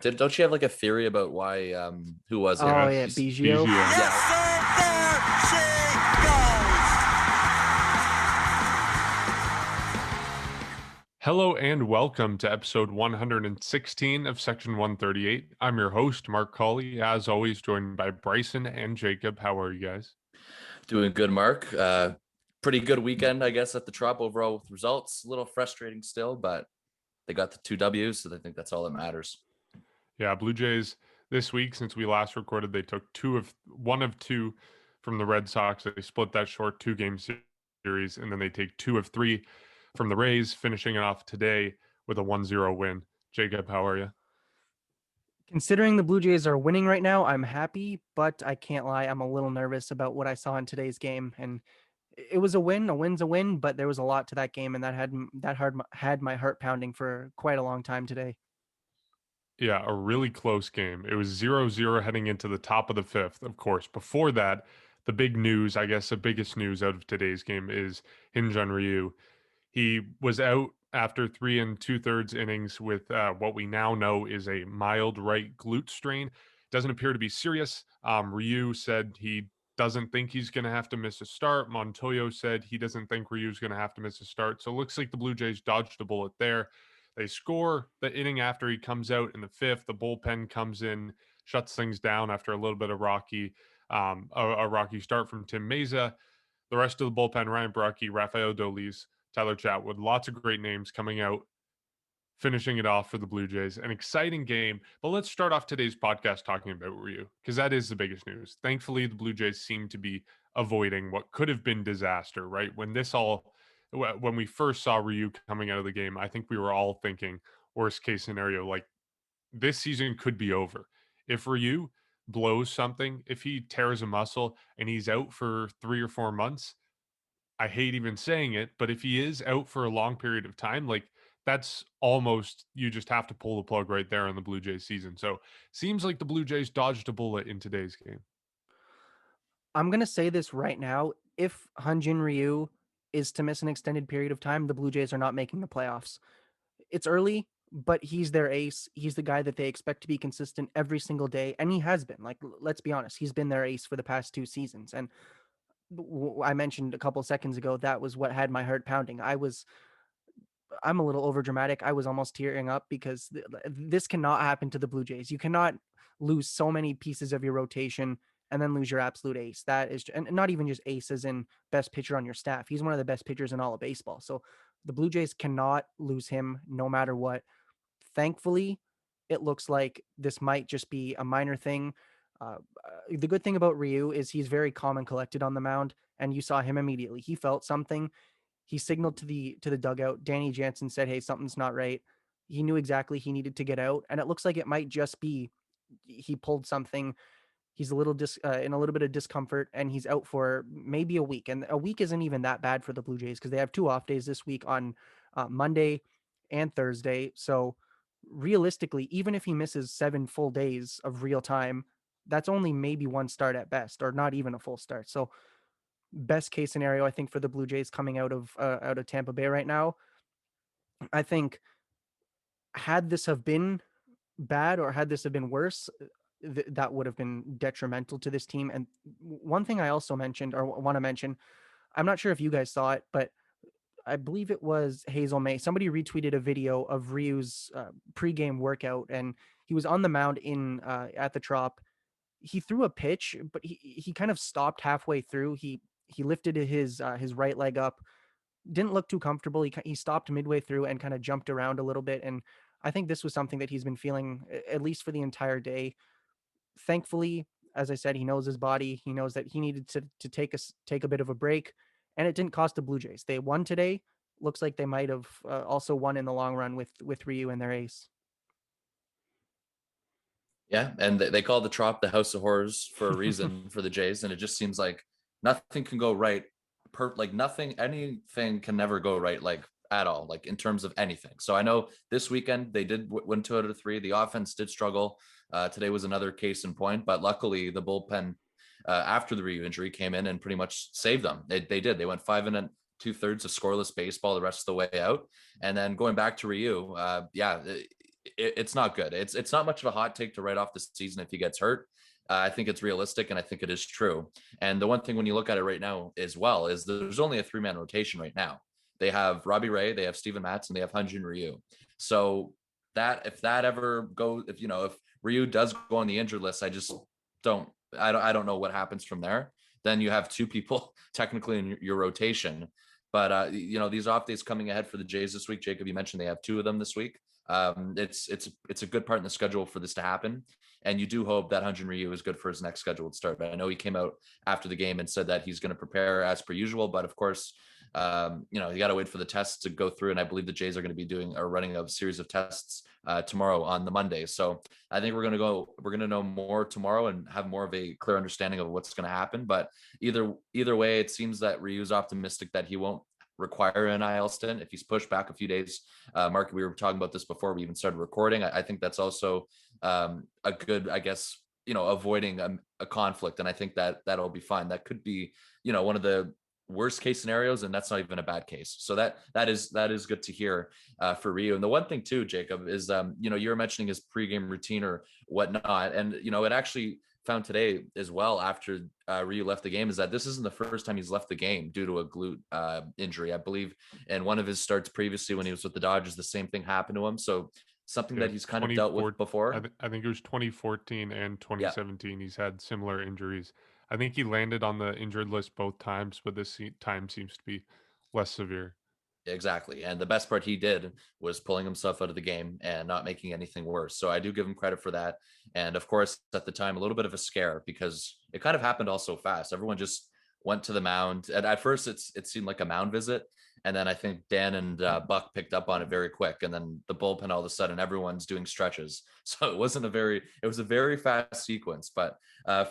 Don't you have like a theory about why? Who was it? Oh yeah, Yes, Biggio. Yeah. Hello and welcome to episode 116 of Section 138. I'm your host, Mark Colley, as always, joined by Bryson and Jacob. How are you guys? Doing good, Mark. Pretty good weekend, I guess, at the Trop overall with results. A little frustrating still, but they got the 2 Ws, so I think that's all that matters. Yeah, Blue Jays this week, since we last recorded, they took one of two from the Red Sox. They split that short 2-game series, and then they take 2 of 3 from the Rays, finishing it off today with a 1-0 win. Jacob, how are you? Considering the Blue Jays are winning right now, I'm happy, but I can't lie, I'm a little nervous about what I saw in today's game. And it was a win. A win's a win, but there was a lot to that game, and had my heart pounding for quite a long time today. Yeah, a really close game. It was 0-0 heading into the top of the fifth, of course. Before that, the big news, I guess the biggest news out of today's game is Hyun Jin Ryu. He was out after 3 2/3 innings with what we now know is a mild right glute strain. Doesn't appear to be serious. Ryu said he doesn't think he's going to have to miss a start. Montoyo said he doesn't think Ryu's going to have to miss a start. So it looks like the Blue Jays dodged a bullet there. They score the inning after he comes out in the fifth. The bullpen comes in, shuts things down after a little bit of a rocky start from Tim Meza. The rest of the bullpen, Ryan Brockie, Rafael Dolis, Tyler Chatwood, lots of great names coming out, finishing it off for the Blue Jays. An exciting game. But let's start off today's podcast talking about Ryu, because that is the biggest news. Thankfully, the Blue Jays seem to be avoiding what could have been disaster, right? When we first saw Ryu coming out of the game, I think we were all thinking worst case scenario, like this season could be over. If Ryu blows something, if he tears a muscle and he's out for 3 or 4 months, I hate even saying it, but if he is out for a long period of time, like that's almost, you just have to pull the plug right there on the Blue Jays season. So seems like the Blue Jays dodged a bullet in today's game. I'm going to say this right now. If Hyun Jin Ryu is to miss an extended period of time, the Blue Jays are not making the playoffs. It's early, but he's their ace. He's the guy that they expect to be consistent every single day. And he has been. Like, let's be honest, he's been their ace for the past 2 seasons. And I mentioned a couple seconds ago, that was what had my heart pounding. I'm a little over dramatic. I was almost tearing up because this cannot happen to the Blue Jays. You cannot lose so many pieces of your rotation and then lose your absolute ace. That is, and not even just ace as in best pitcher on your staff. He's one of the best pitchers in all of baseball. So the Blue Jays cannot lose him no matter what. Thankfully, it looks like this might just be a minor thing. The good thing about Ryu is he's very calm and collected on the mound, and you saw him immediately. He felt something. He signaled to the dugout. Danny Jansen said, "Hey, something's not right." He knew exactly he needed to get out, and it looks like it might just be he pulled something. He's a little in a little bit of discomfort, and he's out for maybe a week. And a week isn't even that bad for the Blue Jays because they have 2 off days this week on Monday and Thursday. So realistically, even if he misses 7 full days of real time, that's only maybe 1 start at best, or not even a full start. So best case scenario, I think, for the Blue Jays coming out of Tampa Bay right now, I think had this have been bad or had this have been worse, that would have been detrimental to this team. And one thing I also mentioned or want to mention, I'm not sure if you guys saw it, but I believe it was Hazel May. Somebody retweeted a video of Ryu's pregame workout, and he was on the mound at the Trop. He threw a pitch, but he kind of stopped halfway through. He lifted his right leg up, didn't look too comfortable. He stopped midway through and kind of jumped around a little bit. And I think this was something that he's been feeling at least for the entire day. Thankfully, as I said, he knows his body. He knows that he needed to take a bit of a break, and it didn't cost the Blue Jays. They won today. Looks like they might have also won in the long run with Ryu and their ace. Yeah, and they call the Trop the House of Horrors for a reason for the Jays, and it just seems like nothing can go right. Anything can never go right, like at all, like in terms of anything. So I know this weekend they did win 2 out of 3. The offense did struggle. Today was another case in point, but luckily the bullpen after the Ryu injury came in and pretty much saved them. They did. They went 5 2/3 of scoreless baseball the rest of the way out, and then going back to Ryu, it's not good. It's not much of a hot take to write off the season if he gets hurt. I think it's realistic, and I think it is true. And the one thing when you look at it right now as well is there's only a 3-man rotation right now. They have Robbie Ray, they have Steven Matz, and they have Hyun Jin Ryu. So that if that ever goes, if Ryu does go on the injured list, I don't know what happens from there. Then you have 2 people technically in your rotation. But these off days coming ahead for the Jays this week, Jacob, you mentioned they have 2 of them this week. It's a good part in the schedule for this to happen. And you do hope that Hyun Jin Ryu is good for his next scheduled start. I know he came out after the game and said that he's going to prepare as per usual, but of course, you got to wait for the tests to go through. And I believe the Jays are going to be running a series of tests tomorrow on the Monday. So I think we're going to know more tomorrow and have more of a clear understanding of what's going to happen. But either way, it seems that Ryu's optimistic that he won't require an IL stint if he's pushed back a few days. Mark, we were talking about this before we even started recording. I think that's also a good, I guess, avoiding a conflict. And I think that'll be fine. That could be, one of the worst case scenarios, and that's not even a bad case. So that is good to hear for Ryu. And the one thing too, Jacob, is you were mentioning his pregame routine or whatnot, and it actually found today as well after Ryu left the game is that this isn't the first time he's left the game due to a glute injury. I believe in one of his starts previously when he was with the Dodgers, the same thing happened to him. So something that he's kind of dealt with before. I think it was 2014 and 2017. Yeah. He's had similar injuries. I think he landed on the injured list both times, but this time seems to be less severe. Exactly. And the best part he did was pulling himself out of the game and not making anything worse. So I do give him credit for that. And of course, at the time, a little bit of a scare because it kind of happened all so fast. Everyone just went to the mound. And at first it seemed like a mound visit. And then I think Dan and Buck picked up on it very quick. And then the bullpen, all of a sudden, everyone's doing stretches. So it was a very fast sequence. But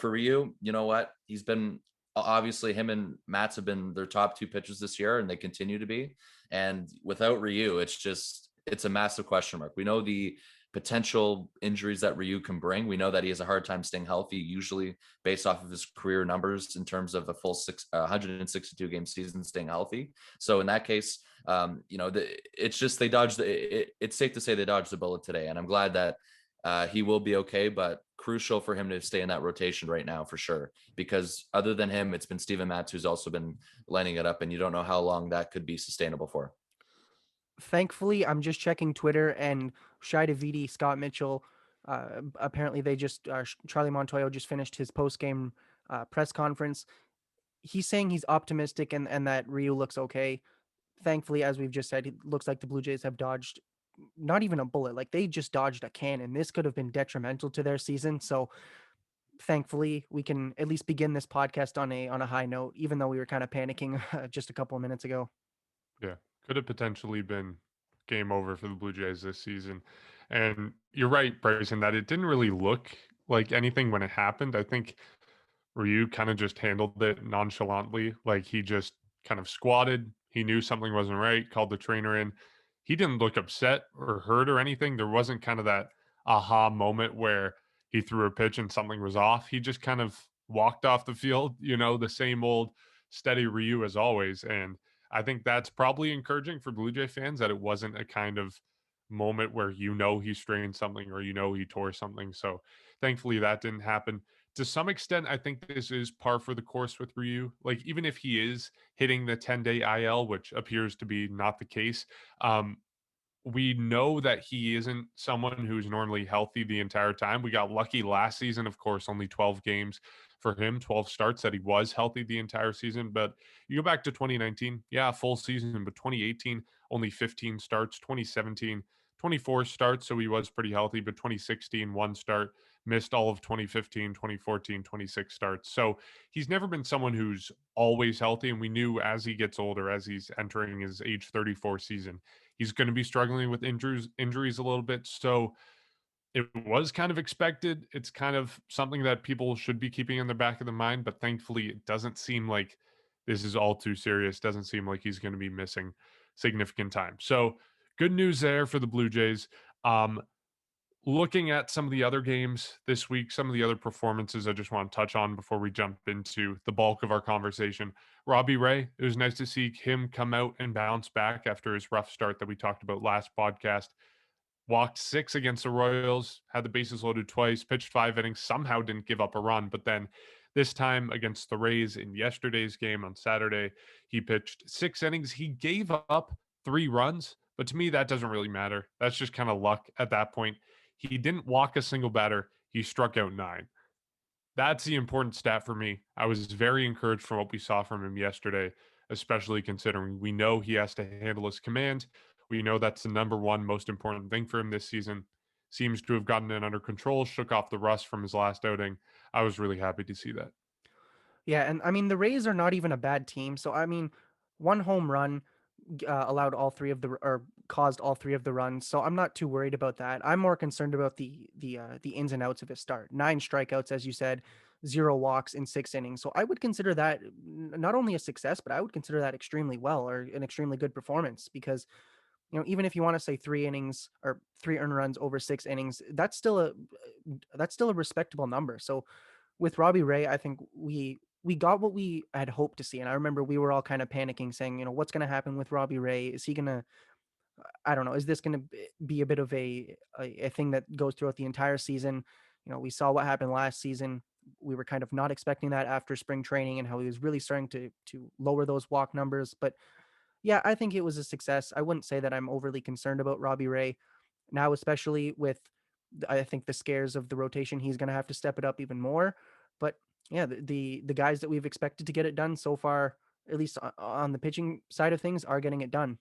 for Ryu, you know what? He's been, obviously him and Matz have been their top 2 pitchers this year, and they continue to be. And without Ryu, it's a massive question mark. We know the potential injuries that Ryu can bring. We know that he has a hard time staying healthy, usually based off of his career numbers in terms of a full 162 game season staying healthy. So in that case, it's just it's safe to say they dodged the bullet today. And I'm glad that he will be okay, but crucial for him to stay in that rotation right now for sure. Because other than him, it's been Steven Matz who's also been lining it up, and you don't know how long that could be sustainable for. Thankfully, I'm just checking Twitter, and Shai Davidi, Scott Mitchell, apparently they just Charlie Montoyo just finished his post-game press conference. He's saying he's optimistic and that Ryu looks okay. Thankfully, as we've just said, it looks like the Blue Jays have dodged not even a bullet. Like, they just dodged a cannon. This could have been detrimental to their season. So thankfully we can at least begin this podcast on a high note, even though we were kind of panicking just a couple of minutes ago. Yeah. Could have potentially been game over for the Blue Jays this season. And you're right, Bryson, that it didn't really look like anything when it happened. I think Ryu kind of just handled it nonchalantly. Like, he just kind of squatted. He knew something wasn't right, called the trainer in. He didn't look upset or hurt or anything. There wasn't kind of that aha moment where he threw a pitch and something was off. He just kind of walked off the field, the same old steady Ryu as always. And I think that's probably encouraging for Blue Jay fans, that it wasn't a kind of moment where he strained something or he tore something. So thankfully that didn't happen. To some extent, I think this is par for the course with Ryu. Like, even if he is hitting the 10-day IL, which appears to be not the case, we know that he isn't someone who's normally healthy the entire time. We got lucky last season, of course, only 12 games for him, 12 starts, that he was healthy the entire season. But you go back to 2019, full season, but 2018, only 15 starts, 2017, 24 starts, so he was pretty healthy, but 2016, 1 start, missed all of 2015, 2014, 26 starts. So he's never been someone who's always healthy, and we knew as he gets older, as he's entering his age 34 season, he's going to be struggling with injuries a little bit. So it was kind of expected. It's kind of something that people should be keeping in the back of the mind, but thankfully it doesn't seem like this is all too serious. Doesn't seem like he's going to be missing significant time. So good news there for the Blue Jays. Looking at some of the other games this week, some of the other performances I just want to touch on before we jump into the bulk of our conversation. Robbie Ray, it was nice to see him come out and bounce back after his rough start that we talked about last podcast. walked 6 against the Royals, had the bases loaded twice, pitched 5 innings, somehow didn't give up a run. But then this time against the Rays in yesterday's game on Saturday, he pitched 6 innings. He gave up 3 runs, but to me, that doesn't really matter. That's just kind of luck at that point. He didn't walk a single batter. He struck out 9. That's the important stat for me. I was very encouraged from what we saw from him yesterday, especially considering we know he has to handle his command. We know that's the number one most important thing for him this season. Seems to have gotten it under control, shook off the rust from his last outing. I was really happy to see that. Yeah, and I mean the Rays are not even a bad team. So I mean, one home run allowed all three of the or caused all three of the runs. So I'm not too worried about that. I'm more concerned about the ins and outs of his start. 9 strikeouts, as you said, 0 walks in 6 innings. So I would consider that not only a success, but I would consider that extremely well or an extremely good performance because even if you want to say 3 innings or 3 earned runs over 6 innings, that's still a respectable number. So with Robbie Ray, I think we got what we had hoped to see. And I remember we were all kind of panicking saying, what's going to happen with Robbie Ray? Is he going to, I don't know, is this going to be a bit of a thing that goes throughout the entire season? We saw what happened last season. We were kind of not expecting that after spring training and how he was really starting to lower those walk numbers. But yeah, I think it was a success. I wouldn't say that I'm overly concerned about Robbie Ray now, especially with I think the scares of the rotation. He's going to have to step it up even more. But yeah, the guys that we've expected to get it done so far, at least on the pitching side of things, are getting it done.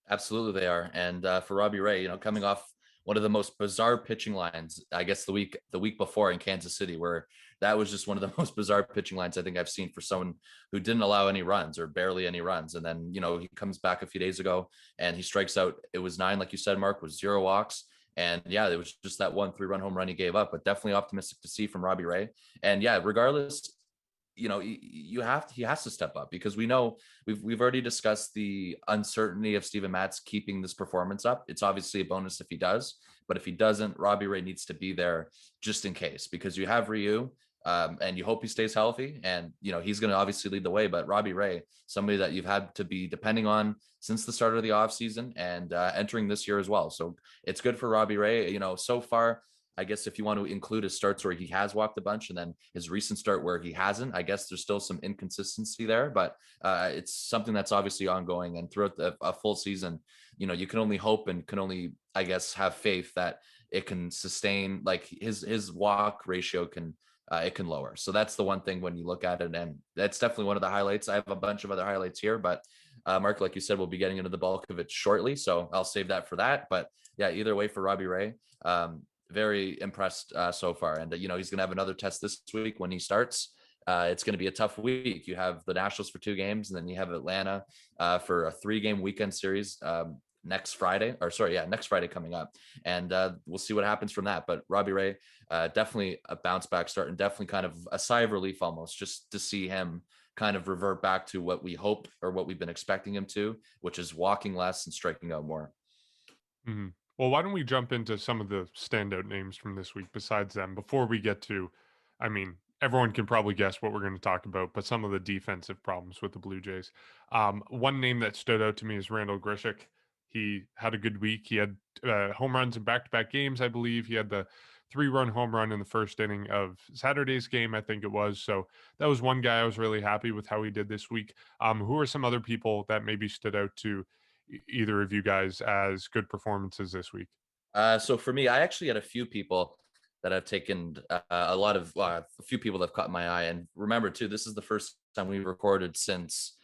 Absolutely, they are. And for Robbie Ray, coming off one of the most bizarre pitching lines, I guess the week before in Kansas City, where that was just one of the most bizarre pitching lines I think I've seen for someone who didn't allow any runs or barely any runs. And then he comes back a few days ago and he strikes out. It was 9, like you said, Mark, was 0 walks. And yeah, it was just that 1 3-run home run he gave up, but definitely optimistic to see from Robbie Ray. And yeah, regardless, he has to step up because we know we've already discussed the uncertainty of Steven Matz keeping this performance up. It's obviously a bonus if he does, but if he doesn't, Robbie Ray needs to be there just in case, because you have Ryu, and you hope he stays healthy, and he's going to obviously lead the way. But Robbie Ray, somebody that you've had to be depending on since the start of the offseason and entering this year as well. So it's good for Robbie Ray. So far, I guess if you want to include his starts where he has walked a bunch and then his recent start where he hasn't, I guess there's still some inconsistency there, but it's something that's obviously ongoing. And throughout a full season, you can only hope and can only, I guess, have faith that it can sustain, like his walk ratio can, it can lower. So that's the one thing when you look at it, and that's definitely one of the highlights. I have a bunch of other highlights here, but Mark, like you said, we'll be getting into the bulk of it shortly, so I'll save that for that. But yeah, either way for Robbie Ray, very impressed so far. And, he's going to have another test this week when he starts. It's going to be a tough week. You have the Nationals for 2 games, and then you have Atlanta for a 3-game weekend series next Friday coming up. And we'll see what happens from that. But Robbie Ray, definitely a bounce back start, and definitely kind of a sigh of relief almost just to see him kind of revert back to what we hope or what we've been expecting him to, which is walking less and striking out more. Mm-hmm. Well, why don't we jump into some of the standout names from this week besides them before we get to, I mean, everyone can probably guess what we're going to talk about, but some of the defensive problems with the Blue Jays. One name that stood out to me is Randall Grijic. He had a good week. He had home runs in back-to-back games, I believe. He had the 3-run home run in the first inning of Saturday's game, I think it was. So that was one guy I was really happy with how he did this week. Who are some other people that maybe stood out to either of you guys as good performances this week? So for me, I actually had a few people that have taken a few people that have caught my eye. And remember too, this is the first time we recorded since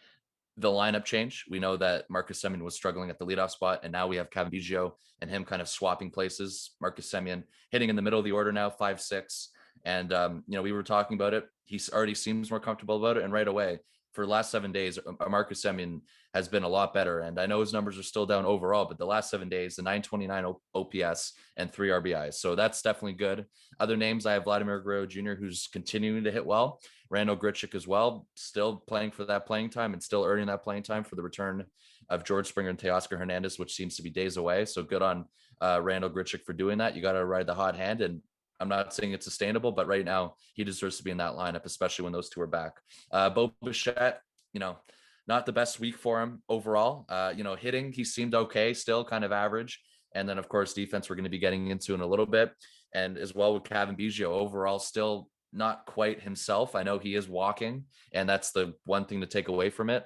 the lineup change. We know that Marcus Simeon was struggling at the leadoff spot, and now we have Cavan Biggio and him kind of swapping places. Marcus Simeon hitting in the middle of the order now, 5-6. And, we were talking about it. He already seems more comfortable about it. And right away, for the last 7 days, Marcus Simeon has been a lot better. And I know his numbers are still down overall, but the last 7 days, the 929 OPS and 3 RBIs. So that's definitely good. Other names, I have Vladimir Guro Jr., who's continuing to hit well. Randall Grijic as well, still playing for that playing time and still earning that playing time for the return of George Springer and Teoscar Hernandez, which seems to be days away. So good on Randall Grijic for doing that. You got to ride the hot hand, and I'm not saying it's sustainable, but right now he deserves to be in that lineup, especially when those two are back. Bo Bichette, not the best week for him overall. Hitting, he seemed okay, still kind of average. And then, of course, defense we're going to be getting into in a little bit. And as well with Cavan Biggio, overall still not quite himself. I know he is walking, and that's the one thing to take away from it.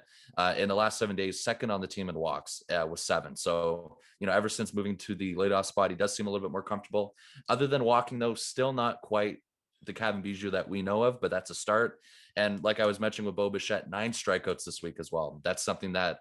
In the last 7 days, second on the team in walks with 7. So, ever since moving to the leadoff spot, he does seem a little bit more comfortable. Other than walking, though, still not quite the Cavan Biggio that we know of, but that's a start. And like I was mentioning with Bo Bichette, 9 strikeouts this week as well. That's something that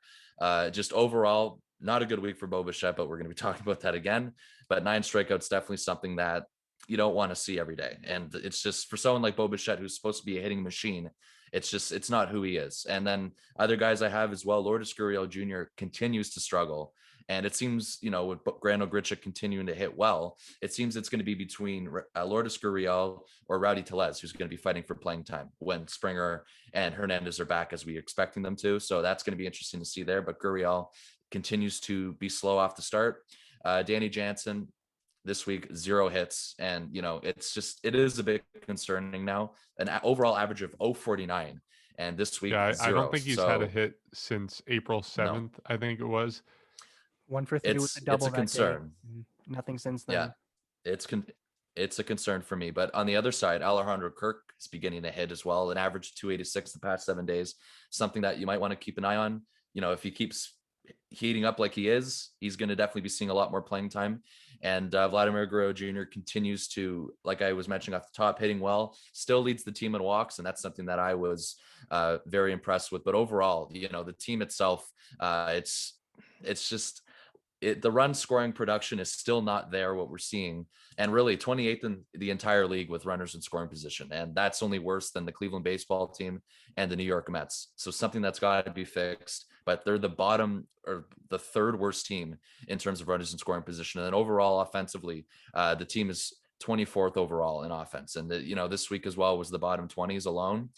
just overall, not a good week for Bo Bichette, but we're going to be talking about that again. But 9 strikeouts, definitely something that you don't want to see every day. And it's just for someone like Bo Bichette, who's supposed to be a hitting machine, it's not who he is. And then other guys I have as well, Lourdes Gurriel Jr. continues to struggle. And it seems, with Randall Grijic continuing to hit well, it seems it's going to be between Lourdes Gurriel or Rowdy Tellez, who's going to be fighting for playing time when Springer and Hernandez are back as we're expecting them to. So that's going to be interesting to see there. But Gurriel continues to be slow off the start. Danny Jansen, this week 0 hits, and it is a bit concerning now. An overall average of 0.49, and this week Yeah, 0. I don't think he's had a hit since April 7th. No. I think it was 1 for 3 with the double. It's a concern. Nothing since then. Yeah, it's a concern for me. But on the other side, Alejandro Kirk is beginning to hit as well. An average 286 the past 7 days. Something that you might want to keep an eye on. If he keeps heating up like he is, he's going to definitely be seeing a lot more playing time. And Vladimir Guro Jr. continues to, like I was mentioning off the top, hitting well, still leads the team in walks. And that's something that I was very impressed with. But overall, the team itself, it's just, the run scoring production is still not there, what we're seeing. And really 28th in the entire league with runners in scoring position. And that's only worse than the Cleveland baseball team and the New York Mets. So something that's got to be fixed. But they're the bottom or the 3rd worst team in terms of runners in scoring position. And then overall offensively, the team is 24th overall in offense. And this week as well was the bottom 20s alone.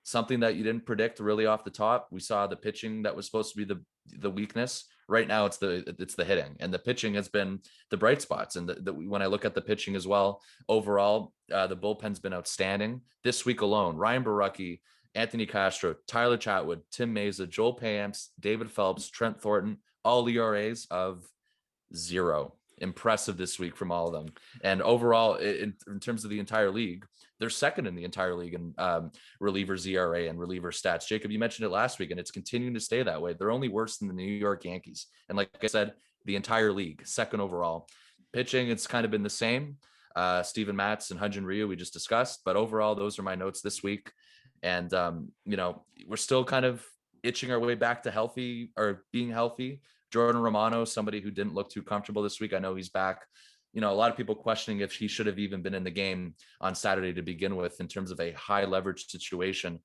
Something that you didn't predict really off the top. We saw the pitching that was supposed to be the weakness. Right now it's the hitting, and the pitching has been the bright spots. And when I look at the pitching as well, overall, the bullpen's been outstanding. This week alone, Ryan Barucki, Anthony Castro, Tyler Chatwood, Tim Meza, Joel Payamps, David Phelps, Trent Thornton, all ERAs of 0. Impressive this week from all of them. And overall, in terms of the entire league, they're second in the entire league in relievers ERA and reliever stats. Jacob, you mentioned it last week, and it's continuing to stay that way. They're only worse than the New York Yankees. And like I said, the entire league, second overall. Pitching, it's kind of been the same. Steven Matz and Hyun Jin Ryu, we just discussed. But overall, those are my notes this week. And, we're still kind of itching our way back to healthy or being healthy. Jordan Romano, somebody who didn't look too comfortable this week. I know he's back. A lot of people questioning if he should have even been in the game on Saturday to begin with in terms of a high leverage situation.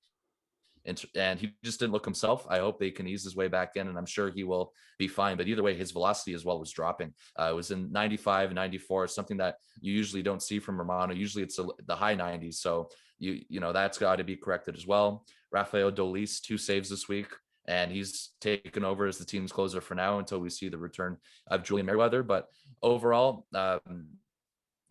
And he just didn't look himself. I hope they can ease his way back in, and I'm sure he will be fine. But either way, his velocity as well was dropping. It was in 95, 94, something that you usually don't see from Romano. Usually it's the high 90s. So, that's got to be corrected as well. Rafael Dolis, 2 saves this week, and he's taken over as the team's closer for now until we see the return of Julian Merriweather. But overall,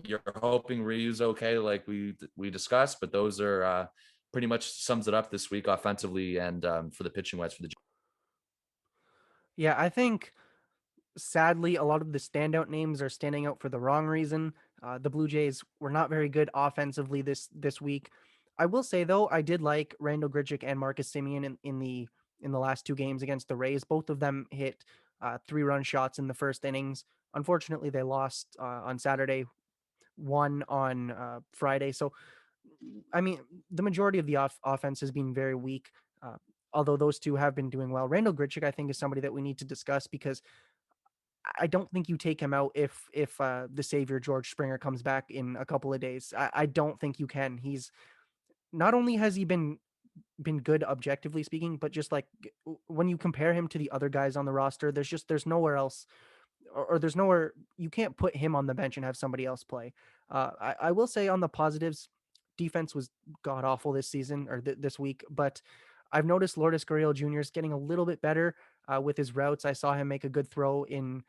you're hoping Ryu's okay, like we discussed, but those are pretty much sums it up this week offensively and for the pitching wise for the. Yeah, I think sadly a lot of the standout names are standing out for the wrong reason. The Blue Jays were not very good offensively this week. I will say though, I did like Randall Grijic and Marcus Simeon in the last 2 games against the Rays. Both of them hit 3-run shots in the first innings. Unfortunately, they lost on Saturday, won on Friday. So, I mean, the majority of the offense has been very weak, although those 2 have been doing well. Randall Grijic, I think, is somebody that we need to discuss because I don't think you take him out if the savior George Springer comes back in a couple of days. I don't think you can. He's not only has he been good objectively speaking, but just like when you compare him to the other guys on the roster, there's nowhere else, or there's nowhere you can't put him on the bench and have somebody else play. I will say on the positives, defense was god awful this season or this week, but I've noticed Lourdes Gurriel Jr. is getting a little bit better with his routes. I saw him make a good throw in,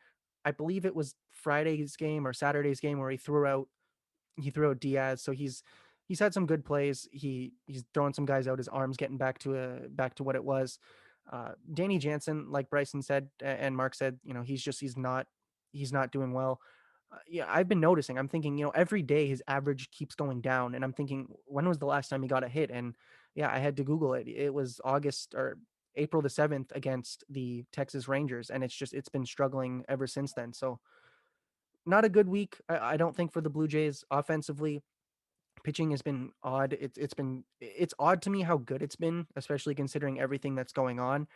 I believe it was Friday's game or Saturday's game where he threw out Diaz. So he's had some good plays. He's throwing some guys out. His arms getting back to what it was. Danny Jansen, like Bryson said and Mark said, he's he's not doing well. Yeah, I've been noticing. I'm thinking, every day his average keeps going down, and I'm thinking, when was the last time he got a hit? And yeah, I had to Google it. It was August or April the 7th against the Texas Rangers, and it's been struggling ever since then. So not a good week, I don't think, for the Blue Jays offensively. Pitching has been odd. It's odd to me how good it's been, especially considering everything that's going on.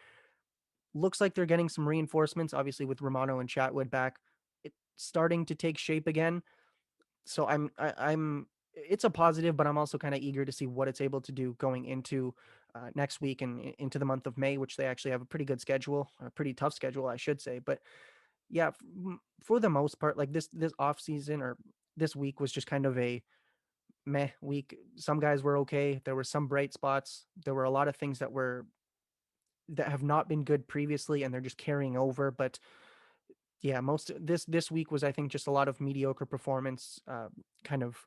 Looks like they're getting some reinforcements, obviously with Romano and Chatwood back. It's starting to take shape again. So I'm it's a positive, but I'm also kind of eager to see what it's able to do going into next week and into the month of May, which they actually have a pretty good schedule, a pretty tough schedule, I should say. But yeah, for the most part, like this off season or this week was just kind of a meh week. Some guys were okay. There were some bright spots. There were a lot of things that have not been good previously, and they're just carrying over. But yeah, most this week was, I think, just a lot of mediocre performance, kind of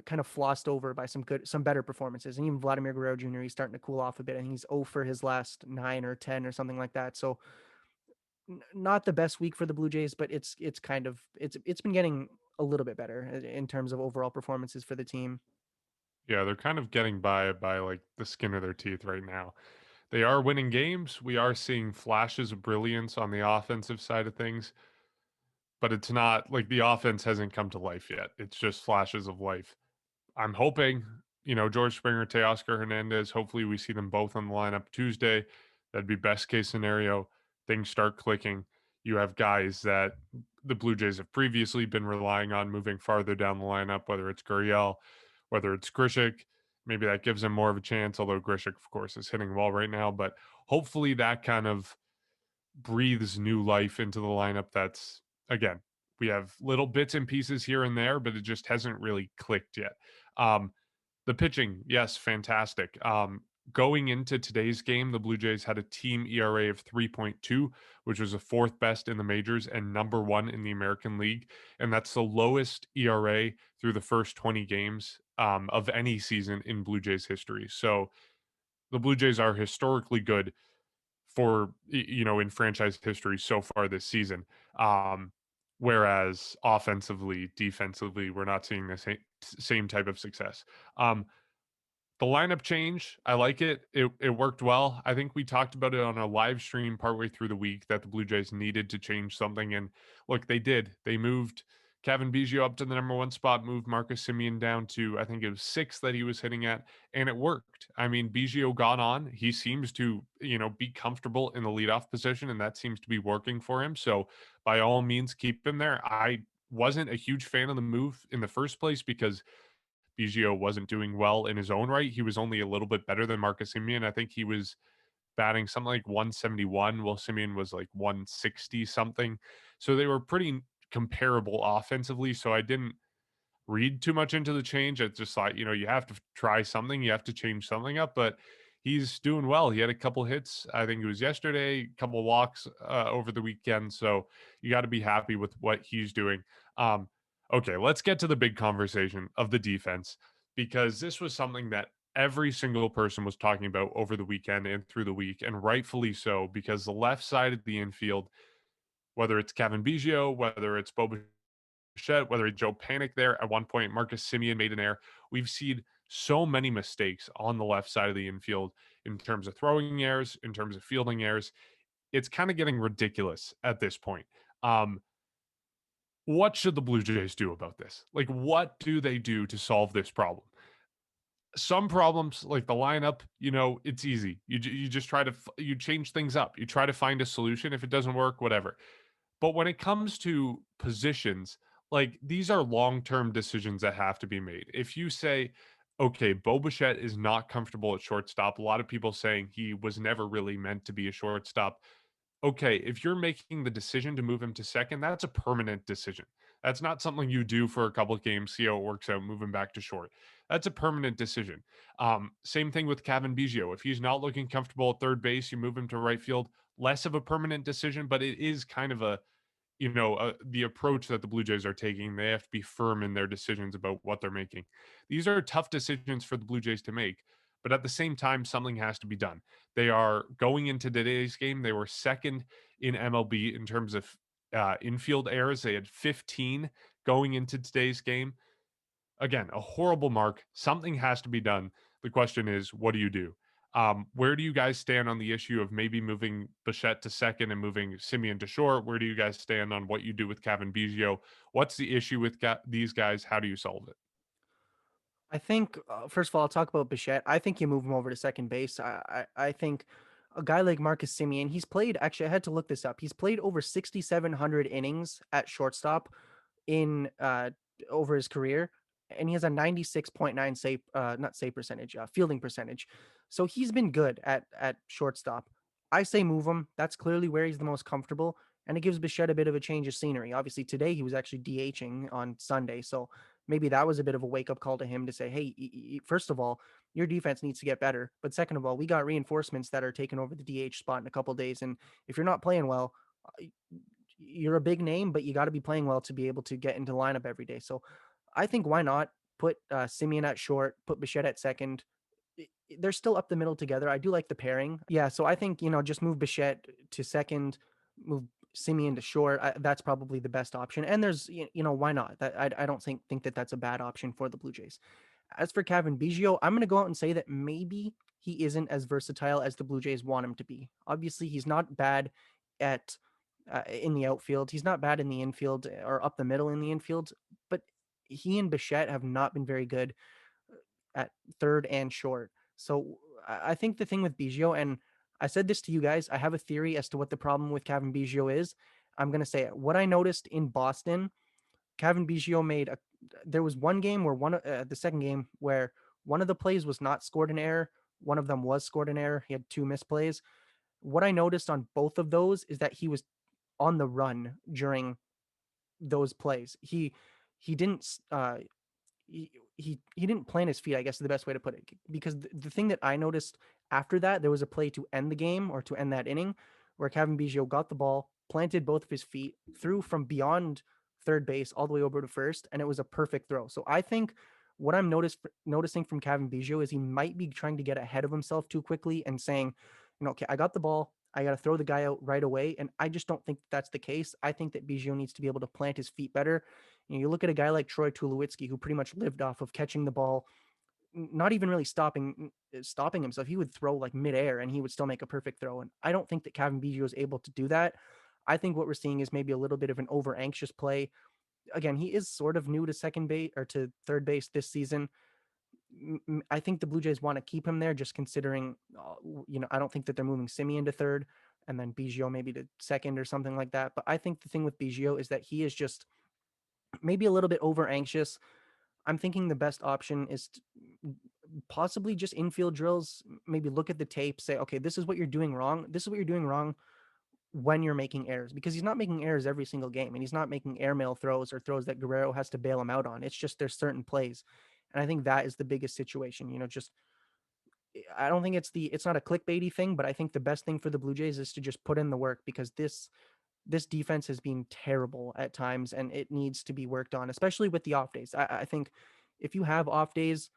kind of flossed over by some better performances. And even Vladimir Guro Jr., he's starting to cool off a bit, and he's 0 for his last 9 or 10 or something like that. So not the best week for the Blue Jays, but it's been getting a little bit better in terms of overall performances for the team. Yeah, they're kind of getting by like the skin of their teeth right now. They are winning games. We are seeing flashes of brilliance on the offensive side of things, but it's not like the offense hasn't come to life yet. It's just flashes of life. I'm hoping, George Springer, Teoscar Hernandez, hopefully we see them both on the lineup Tuesday. That'd be best case scenario. Things start clicking. You have guys that the Blue Jays have previously been relying on moving farther down the lineup, whether it's Gurriel, whether it's Grijic. Maybe that gives him more of a chance, although Grijic, of course, is hitting well right now. But hopefully that kind of breathes new life into the lineup. That's, again, we have little bits and pieces here and there, but it just hasn't really clicked yet. Um, the pitching, yes, fantastic. Going into today's game, the Blue Jays had a team ERA of 3.2, which was the fourth best in the majors and number one in the American League. And that's the lowest ERA through the first 20 games of any season in Blue Jays history. So the Blue Jays are historically good for, in franchise history so far this season. Um, whereas offensively, defensively, we're not seeing the same type of success. The lineup change, I like it. It worked well. I think we talked about it on a live stream partway through the week that the Blue Jays needed to change something. And look, they did. They moved Cavan Biggio up to the number one spot, moved Marcus Simeon down to, I think it was 6 that he was hitting at, and it worked. I mean, Biggio got on. He seems to, be comfortable in the leadoff position, and that seems to be working for him. So by all means, keep him there. I wasn't a huge fan of the move in the first place because Biggio wasn't doing well in his own right. He was only a little bit better than Marcus Simeon. I think he was batting something like 171, while Simeon was like 160 something. So they were pretty comparable offensively. So I didn't read too much into the change. I just thought, you have to try something, you have to change something up. But he's doing well. He had a couple hits, I think it was yesterday, a couple walks over the weekend. So you got to be happy with what he's doing. Okay, let's get to the big conversation of the defense, because this was something that every single person was talking about over the weekend and through the week, and rightfully so, because the left side of the infield, whether it's Cavan Biggio, whether it's Bo Bichette, whether it's Joe Panic there, at one point Marcus Simeon made an error. We've seen so many mistakes on the left side of the infield in terms of throwing errors, in terms of fielding errors. It's kind of getting ridiculous at this point. What should the Blue Jays do about this? Like, what do they do to solve this problem? Some problems, like the lineup, it's easy. You just try to you change things up. You try to find a solution. If it doesn't work, whatever. But when it comes to positions, like these are long-term decisions that have to be made. If you say, okay, Bo Bichette is not comfortable at shortstop, a lot of people saying he was never really meant to be a shortstop. Okay, if you're making the decision to move him to second, that's a permanent decision. That's not something you do for a couple of games, see how it works out, move him back to short. That's a permanent decision. Same thing with Cavan Biggio. If he's not looking comfortable at third base, you move him to right field. Less of a permanent decision, but it is kind of the approach that the Blue Jays are taking. They have to be firm in their decisions about what they're making. These are tough decisions for the Blue Jays to make, But at the same time, something has to be done. They are going into today's game. They were second in MLB in terms of infield errors. They had 15 going into today's game. Again, a horrible mark. Something has to be done. The question is, what do you do? Where do you guys stand on the issue of maybe moving Bichette to second and moving Simeon to short? Where do you guys stand on what you do with Cavan Biggio? What's the issue with these guys? How do you solve it? I think first of all, I'll talk about Bichette. I think you move him over to second base. I think a guy like Marcus Simeon, he's played. Actually, I had to look this up. He's played over 6,700 innings at shortstop in over his career, and he has a 96.9 save, not save percentage, fielding percentage. So he's been good at shortstop. I say move him. That's clearly where he's the most comfortable, and it gives Bichette a bit of a change of scenery. Obviously, today he was actually DHing on Sunday, so maybe that was a bit of a wake up call to him to say, hey, first of all, your defense needs to get better. But second of all, we got reinforcements that are taking over the DH spot in a couple of days. And if you're not playing well, you're a big name, but you got to be playing well to be able to get into the lineup every day. So I think why not put Simeon at short, put Bichette at second. They're still up the middle together. I do like the pairing. Yeah. So I think, just move Bichette to second, move Simeon to short. That's probably the best option. And there's, why not? That I don't think that that's a bad option for the Blue Jays. As for Cavan Biggio, I'm going to go out and say that maybe he isn't as versatile as the Blue Jays want him to be. Obviously, he's not bad at in the outfield. He's not bad in the infield or up the middle in the infield, but he and Bichette have not been very good at third and short. So I think the thing with Biggio, and I said this to you guys, I have a theory as to what the problem with Cavan Biggio is. I'm going to say it. What I noticed in Boston, Cavan Biggio there was one game where the second game where one of the plays was not scored an error. One of them was scored an error. He had two misplays. What I noticed on both of those is that he was on the run during those plays. He didn't he didn't plant his feet, I guess is the best way to put it. Because the thing that I noticed after that, there was a play to end the game or to end that inning where Cavan Biggio got the ball, planted both of his feet, threw from beyond third base all the way over to first, and it was a perfect throw. So I think what I'm noticing from Cavan Biggio is he might be trying to get ahead of himself too quickly and saying, okay, I got the ball, I got to throw the guy out right away. And I just don't think that's the case. I think that Biggio needs to be able to plant his feet better. You look at a guy like Troy Tulowitzki, who pretty much lived off of catching the ball, not even really stopping himself. He would throw like midair and he would still make a perfect throw. And I don't think that Cavan Biggio is able to do that. I think what we're seeing is maybe a little bit of an over anxious play. Again, he is sort of new to second base or to third base this season. I think the Blue Jays want to keep him there, just considering, I don't think that they're moving Simeon to third and then Biggio maybe to second or something like that. But I think the thing with Biggio is that he is just maybe a little bit over anxious. I'm thinking the best option is possibly just infield drills. Maybe look at the tape, say, okay, this is what you're doing wrong. This is what you're doing wrong when you're making errors, because he's not making errors every single game, and he's not making airmail throws or throws that Guerrero has to bail him out on. It's just there's certain plays. And I think that is the biggest situation, I don't think it's not a clickbaity thing, but I think the best thing for the Blue Jays is to just put in the work, because this defense has been terrible at times and it needs to be worked on, especially with the off days. I think if you have off days,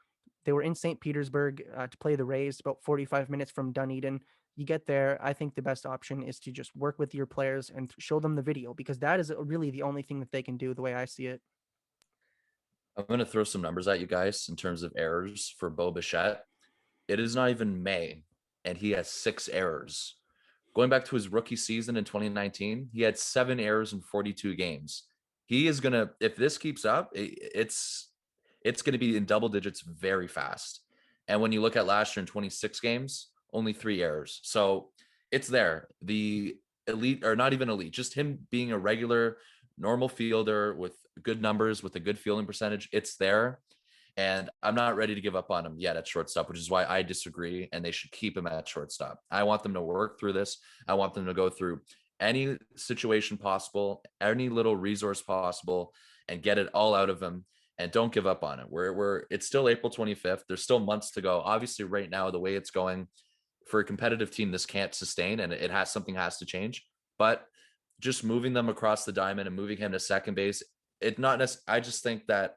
they were in St. Petersburg to play the Rays, about 45 minutes from Dunedin. You get there, I think the best option is to just work with your players and show them the video, because that is really the only thing that they can do, the way I see it. I'm going to throw some numbers at you guys in terms of errors for Bo Bichette. It is not even May, and he has 6 errors. Going back to his rookie season in 2019, he had 7 errors in 42 games. He is going to, if this keeps up, it's going to be in double digits very fast. And when you look at last year in 26 games, only 3 errors. So it's there. The elite, or not even elite, just him being a regular, normal fielder with good numbers, with a good fielding percentage, it's there. And I'm not ready to give up on him yet at shortstop, which is why I disagree, and they should keep him at shortstop. I want them to work through this. I want them to go through any situation possible, any little resource possible, and get it all out of him, and don't give up on it. It's still April 25th. There's still months to go. Obviously, right now, the way it's going for a competitive team, this can't sustain, and something has to change. But just moving them across the diamond and moving him to second base, I just think that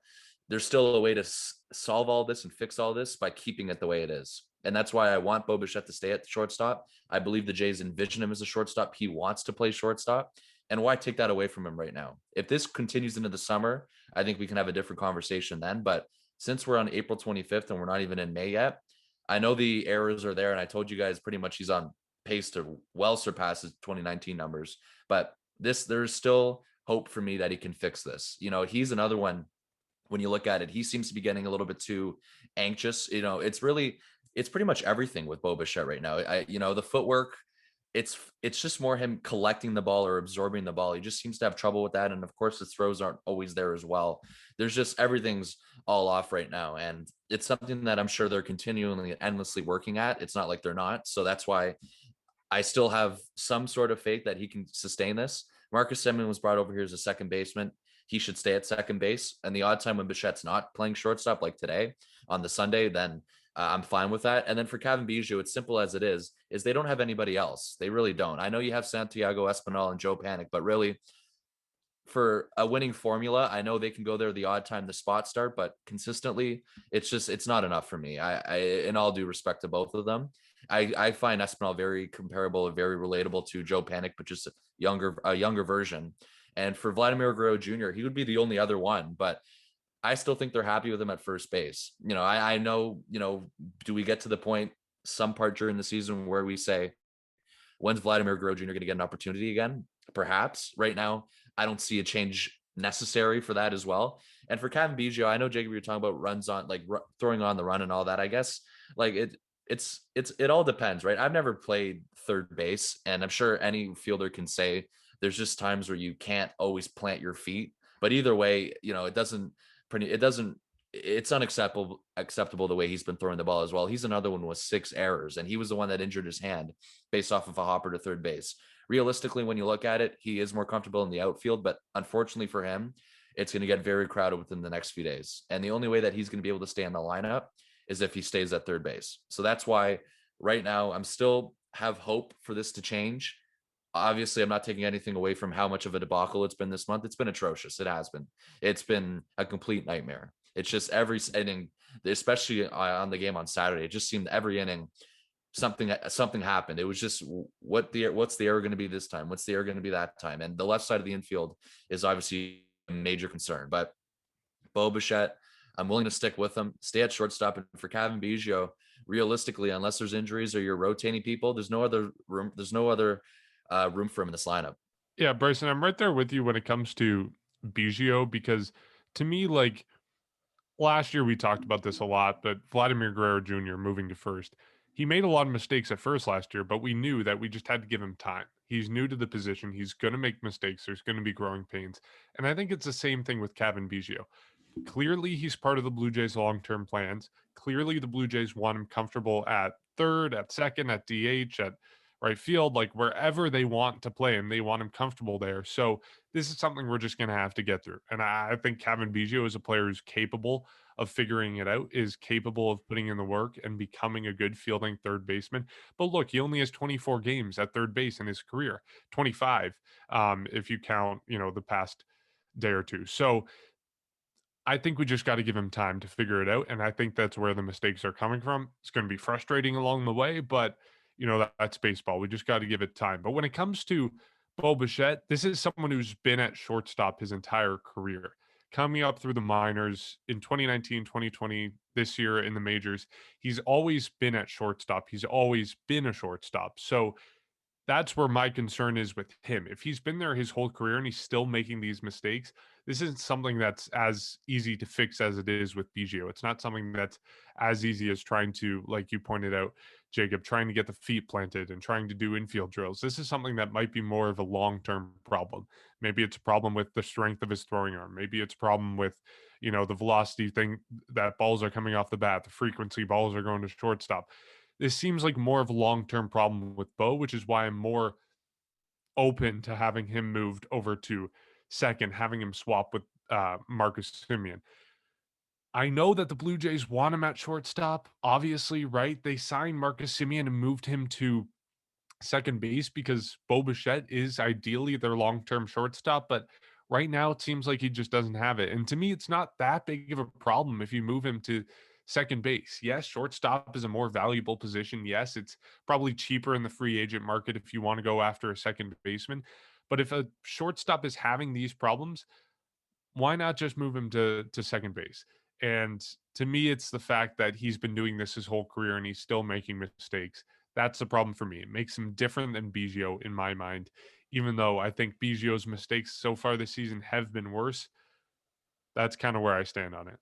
there's still a way to solve all this and fix all this by keeping it the way it is. And that's why I want Bo Bichette to stay at shortstop. I believe the Jays envision him as a shortstop. He wants to play shortstop. And why take that away from him right now? If this continues into the summer, I think we can have a different conversation then. But since we're on April 25th and we're not even in May yet, I know the errors are there. And I told you guys pretty much he's on pace to well surpass his 2019 numbers. But there's still hope for me that he can fix this. He's another one. When you look at it, he seems to be getting a little bit too anxious. It's pretty much everything with Bo Bichette right now. The footwork, it's just more him collecting the ball or absorbing the ball. He just seems to have trouble with that. And of course, his throws aren't always there as well. There's just everything's all off right now. And it's something that I'm sure they're continually endlessly working at. It's not like they're not. So that's why I still have some sort of faith that he can sustain this. Marcus Simeon was brought over here as a second baseman. He should stay at second base. And the odd time when Bichette's not playing shortstop, like today on the Sunday, then I'm fine with that. And then for Cavan Biggio, it's simple as it is they don't have anybody else. They really don't. I know you have Santiago Espinal and Joe Panic, but really for a winning formula, I know they can go there the odd time the spot start, but consistently, it's not enough for me. I in all due respect to both of them, I find Espinal very comparable and very relatable to Joe Panic, but just a younger version. And for Vladimir Guro Jr., he would be the only other one, but I still think they're happy with him at first base. I know, do we get to the point some part during the season where we say, when's Vladimir Grove Jr. going to get an opportunity again? Perhaps. Right now, I don't see a change necessary for that as well. And for Cavan Biggio, I know, Jacob, you're talking about runs on, like throwing on the run and all that. I guess like it all depends, right? I've never played third base, and I'm sure any fielder can say there's just times where you can't always plant your feet. But either way, it's unacceptable the way he's been throwing the ball as well. He's another one with 6 errors, and he was the one that injured his hand based off of a hopper to third base. Realistically, when you look at it, he is more comfortable in the outfield, but unfortunately for him, it's going to get very crowded within the next few days. And the only way that he's going to be able to stay in the lineup is if he stays at third base. So that's why right now I'm still have hope for this to change. Obviously, I'm not taking anything away from how much of a debacle it's been this month. It's been atrocious. It has been. It's been a complete nightmare. It's just every inning, especially on the game on Saturday, it just seemed every inning something happened. It was just what's the error going to be this time? What's the error going to be that time? And the left side of the infield is obviously a major concern. But Bo Bichette, I'm willing to stick with him, stay at shortstop. And for Cavan Biggio, realistically, unless there's injuries or you're rotating people, there's no other room. There's no other room for him in this lineup. Yeah, Bryson, I'm right there with you when it comes to Biggio, because to me, like last year we talked about this a lot, but Vladimir Guerrero Jr. moving to first, he made a lot of mistakes at first last year, but we knew that we just had to give him time. He's new to the position. He's going to make mistakes. There's going to be growing pains. And I think it's the same thing with Cavan Biggio. Clearly, he's part of the Blue Jays' long-term plans. Clearly, the Blue Jays want him comfortable at third, at second, at DH, at right field, like wherever they want to play him, they want him comfortable there. So this is something we're just going to have to get through. And I think Cavan Biggio is a player who's capable of figuring it out, is capable of putting in the work and becoming a good fielding third baseman. But look, he only has 24 games at third base in his career, 25 if you count, the past day or two. So I think we just got to give him time to figure it out. And I think that's where the mistakes are coming from. It's going to be frustrating along the way, but that's baseball. We just got to give it time. But when it comes to Bo Bichette, this is someone who's been at shortstop his entire career, coming up through the minors in 2019, 2020, this year in the majors. He's always been at shortstop. He's always been a shortstop. So that's where my concern is with him. If he's been there his whole career and he's still making these mistakes, this isn't something that's as easy to fix as it is with Biggio. It's not something that's as easy as trying to, like you pointed out, Jacob, trying to get the feet planted and trying to do infield drills. This is something that might be more of a long-term problem. Maybe it's a problem with the strength of his throwing arm. Maybe it's a problem with, the velocity thing, that balls are coming off the bat, the frequency balls are going to shortstop. This seems like more of a long-term problem with Bo, which is why I'm more open to having him moved over to second, having him swap with Marcus Simeon. I know that the Blue Jays want him at shortstop, obviously, right? They signed Marcus Simeon and moved him to second base because Bo Bichette is ideally their long-term shortstop, but right now it seems like he just doesn't have it. And to me, it's not that big of a problem if you move him to second base. Yes, shortstop is a more valuable position. Yes, it's probably cheaper in the free agent market if you want to go after a second baseman. But if a shortstop is having these problems, why not just move him to second base? And to me, it's the fact that he's been doing this his whole career and he's still making mistakes. That's the problem for me. It makes him different than Biggio in my mind, even though I think Biggio's mistakes so far this season have been worse. That's kind of where I stand on it.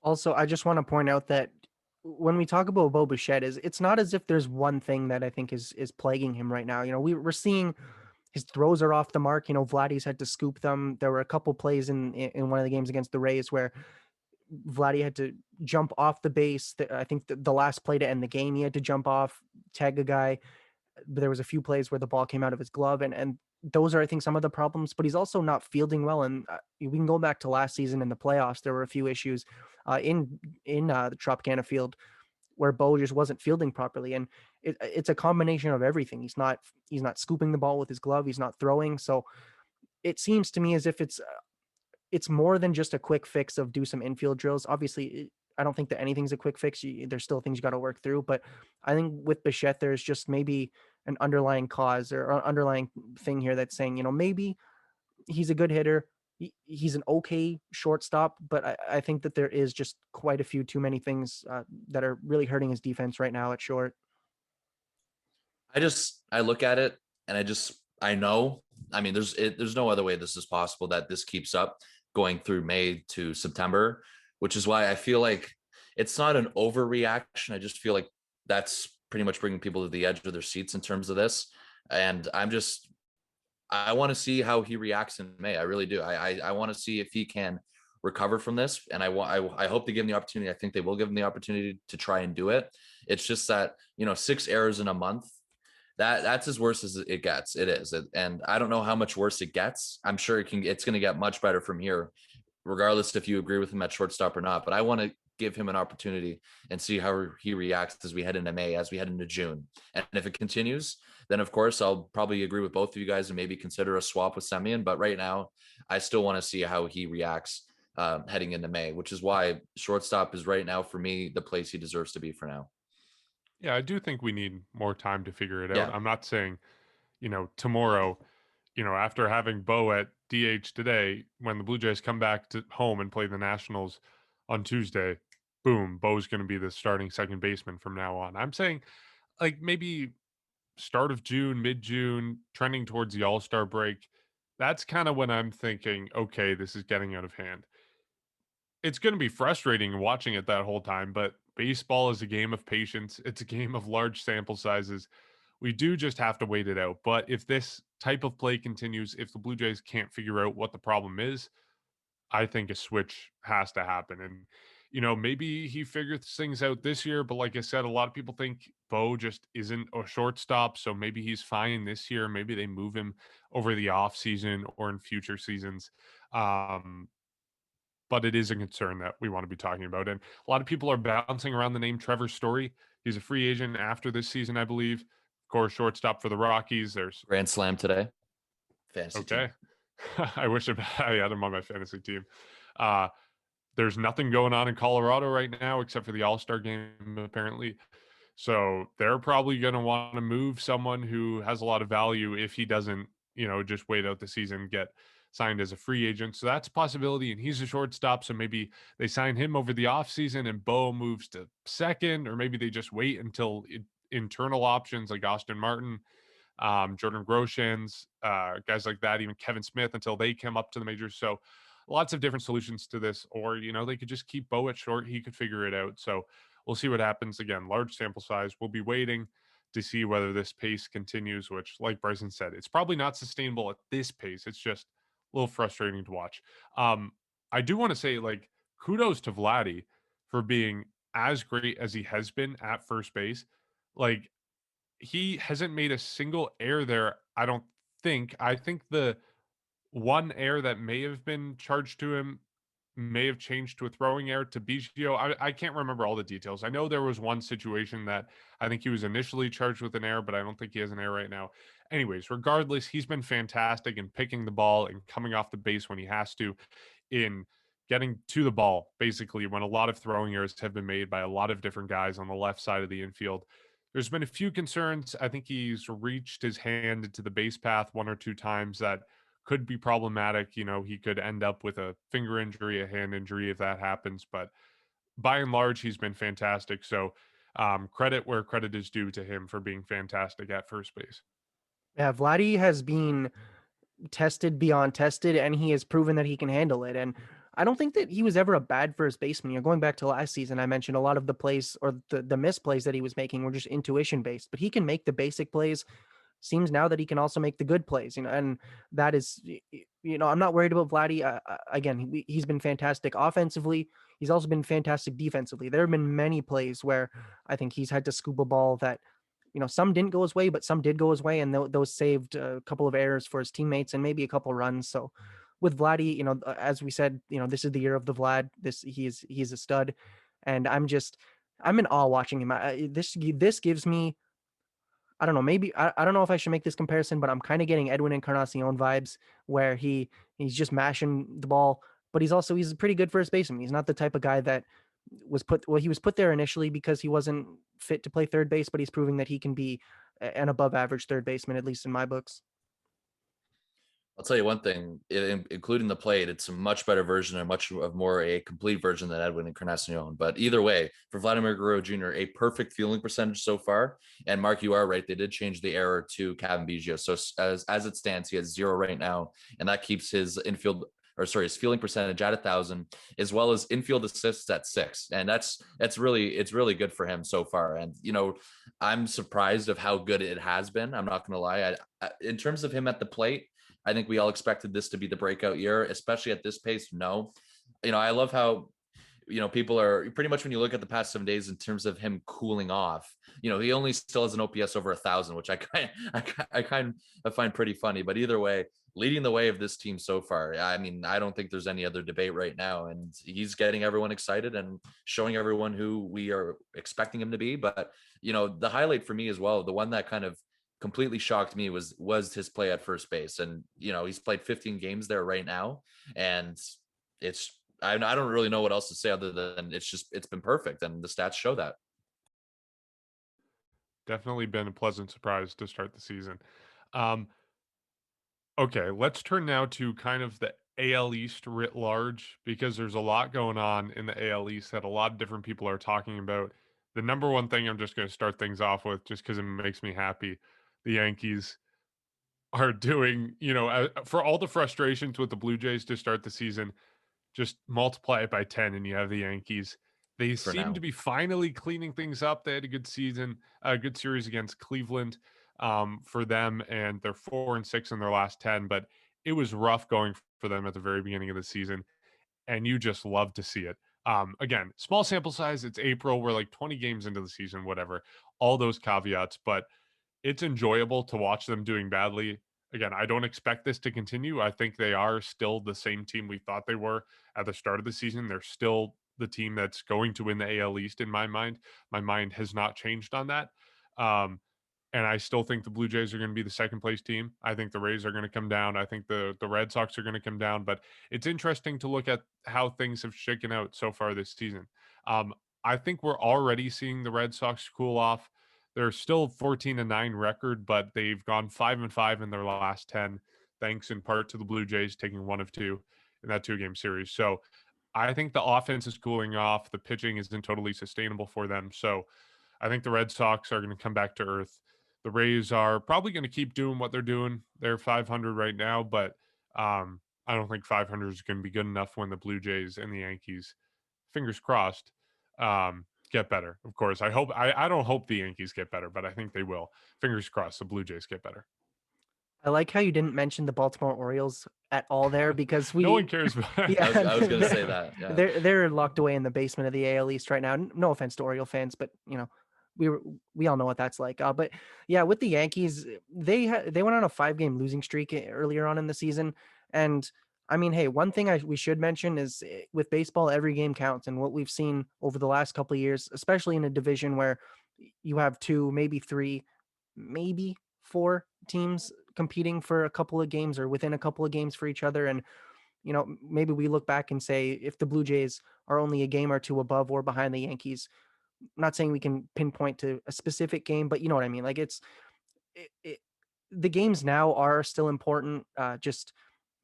Also, I just want to point out that when we talk about Bo Bichette, it's not as if there's one thing that I think is plaguing him right now. We're seeing his throws are off the mark. Vladdy's had to scoop them. There were a couple plays in one of the games against the Rays where Vladdy had to jump off the base. I think the last play to end the game, he had to jump off, tag a guy. But there was a few plays where the ball came out of his glove, and those are, I think, some of the problems. But he's also not fielding well. And we can go back to last season in the playoffs. There were a few issues in the Tropicana field where Bo just wasn't fielding properly, and it's a combination of everything. He's not scooping the ball with his glove. He's not throwing. So it seems to me as if it's more than just a quick fix of do some infield drills. Obviously, I don't think that anything's a quick fix. There's still things you got to work through, but I think with Bichette, there's just maybe an underlying cause or underlying thing here that's saying, maybe he's a good hitter. He's an okay shortstop, but I think that there is just quite a few too many things that are really hurting his defense right now at short. I look at it and I know, I mean, there's no other way this is possible that this keeps up going through May to September, which is why I feel like it's not an overreaction. I just feel like that's pretty much bringing people to the edge of their seats in terms of this. And I want to see how he reacts in May. I really do. I want to see if he can recover from this. And I hope they give him the opportunity. I think they will give him the opportunity to try and do it. It's just that, 6 errors in a month, that's as worse as it gets. It is. And I don't know how much worse it gets. I'm sure it's going to get much better from here, regardless if you agree with him at shortstop or not. But I want to give him an opportunity and see how he reacts as we head into May, as we head into June. And if it continues, then of course I'll probably agree with both of you guys and maybe consider a swap with Simeon. But right now, I still want to see how he reacts heading into May, which is why shortstop is right now for me the place he deserves to be for now. Yeah, I do think we need more time to figure it out. Yeah. I'm not saying, tomorrow, after having Bo at DH today, when the Blue Jays come back to home and play the Nationals on Tuesday, boom, Bo's going to be the starting second baseman from now on. I'm saying like maybe start of June, mid-June, trending towards the All-Star break. That's kind of when I'm thinking, okay, this is getting out of hand. It's going to be frustrating watching it that whole time, but baseball is a game of patience. It's a game of large sample sizes. We do just have to wait it out. But if this type of play continues, if the Blue Jays can't figure out what the problem is, I think a switch has to happen. And, maybe he figures things out this year. But like I said, a lot of people think Bo just isn't a shortstop. So maybe he's fine this year. Maybe they move him over the off season or in future seasons. But it is a concern that we want to be talking about. And a lot of people are bouncing around the name Trevor Story. He's a free agent after this season, I believe. Of course, shortstop for the Rockies. There's Grand Slam today. Fantasy okay. Team. I wish I had him on my fantasy team. There's nothing going on in Colorado right now except for the All-Star game, apparently. So they're probably going to want to move someone who has a lot of value if he doesn't, just wait out the season, get signed as a free agent. So that's a possibility. And he's a shortstop. So maybe they sign him over the offseason and Bo moves to second, or maybe they just wait until internal options like Austin Martin, Jordan Groshans, guys like that, even Kevin Smith until they come up to the majors. So lots of different solutions to this. Or, they could just keep Bo at short. He could figure it out. So we'll see what happens. Again, large sample size. We'll be waiting to see whether this pace continues, which, like Bryson said, it's probably not sustainable at this pace. It's just a little frustrating to watch. I do want to say, kudos to Vladdy for being as great as he has been at first base. Like, he hasn't made a single error there, I don't think. I think the one error that may have been charged to him may have changed to a throwing error to Biggio. I can't remember all the details. I know there was one situation that I think he was initially charged with an error, but I don't think he has an error right now. Anyways, regardless, he's been fantastic in picking the ball and coming off the base when he has to, in getting to the ball, basically, when a lot of throwing errors have been made by a lot of different guys on the left side of the infield. There's been a few concerns. I think he's reached his hand into the base path one or two times that could be problematic. You know, he could end up with a finger injury, a hand injury if that happens. But by and large, he's been fantastic. So credit where credit is due to him for being fantastic at first base. Yeah, Vladdy has been tested beyond tested, and he has proven that he can handle it. And I don't think that he was ever a bad first baseman. You're going back to last season. I mentioned a lot of the plays or the misplays that he was making were just intuition based, but he can make the basic plays. Seems now that he can also make the good plays, and that is, I'm not worried about Vladdy. Again, he's been fantastic offensively. He's also been fantastic defensively. There have been many plays where I think he's had to scoop a ball that, some didn't go his way, but some did go his way, and those saved a couple of errors for his teammates and maybe a couple runs. So with Vladdy, as we said, this is the year of the Vlad. He's a stud, and I'm in awe watching him. This gives me, I don't know, maybe I don't know if I should make this comparison, but I'm kind of getting Edwin Encarnacion vibes where he's just mashing the ball, but he's a pretty good first baseman. He's not the type of guy that he was put there initially because he wasn't fit to play third base, but he's proving that he can be an above average third baseman, at least in my books. I'll tell you one thing, including the plate, it's a much better version and much of more a complete version than Edwin Encarnacion. But either way, for Vladimir Guro Jr., a perfect fielding percentage so far. And Mark, you are right. They did change the error to Cavan Biggio. So as it stands, he has 0 right now. And that keeps his his fielding percentage at 1,000, as well as infield assists at 6. And it's really good for him so far. And, I'm surprised of how good it has been. I'm not going to lie. In terms of him at the plate, I think we all expected this to be the breakout year, especially at this pace. No, I love how, people are pretty much when you look at the past 7 days in terms of him cooling off, he only still has an OPS over 1,000, which I kind of find pretty funny. But either way, leading the way of this team so far. I mean, I don't think there's any other debate right now, and he's getting everyone excited and showing everyone who we are expecting him to be. But, the highlight for me as well, the one that kind of completely shocked me was his play at first base. And, he's played 15 games there right now. And I don't really know what else to say other than it's been perfect. And the stats show that. Definitely been a pleasant surprise to start the season. Okay, let's turn now to kind of the AL East writ large, because there's a lot going on in the AL East that a lot of different people are talking about. The number one thing I'm just going to start things off with, just because it makes me happy, the Yankees are doing, for all the frustrations with the Blue Jays to start the season, just multiply it by 10 and you have the Yankees. They seem to be finally cleaning things up. They had a good season, a good series against Cleveland for them, and they're 4-6 in their last 10, but it was rough going for them at the very beginning of the season, and you just love to see it. Again, small sample size. It's April. We're like 20 games into the season, whatever, all those caveats, but it's enjoyable to watch them doing badly. Again, I don't expect this to continue. I think they are still the same team we thought they were at the start of the season. They're still the team that's going to win the AL East in my mind. My mind has not changed on that. And I still think the Blue Jays are going to be the second place team. I think the Rays are going to come down. I think the Red Sox are going to come down. But it's interesting to look at how things have shaken out so far this season. I think we're already seeing the Red Sox cool off. They're still 14-9 record, but they've gone 5-5 in their last 10, thanks in part to the Blue Jays taking 1 of 2 in that 2-game series. So I think the offense is cooling off. The pitching isn't totally sustainable for them. So I think the Red Sox are going to come back to earth. The Rays are probably going to keep doing what they're doing. They're 500 right now, but I don't think 500 is going to be good enough when the Blue Jays and the Yankees, fingers crossed, get better. Of course, I don't hope the Yankees get better, but I think they will. Fingers crossed the Blue Jays get better. I like how you didn't mention the Baltimore Orioles at all there, because no one cares about yeah, I was going to say that. Yeah. They're locked away in the basement of the AL East right now. No offense to Oriole fans, but we all know what that's like. But yeah, with the Yankees, they went on a 5-game losing streak earlier on in the season, and I mean, hey, one thing we should mention is with baseball, every game counts, and what we've seen over the last couple of years, especially in a division where you have 2, maybe 3, maybe 4 teams competing for a couple of games or within a couple of games for each other, and maybe we look back and say if the Blue Jays are only a game or two above or behind the Yankees, I'm not saying we can pinpoint to a specific game, but you know what I mean? Like the games now are still important. Just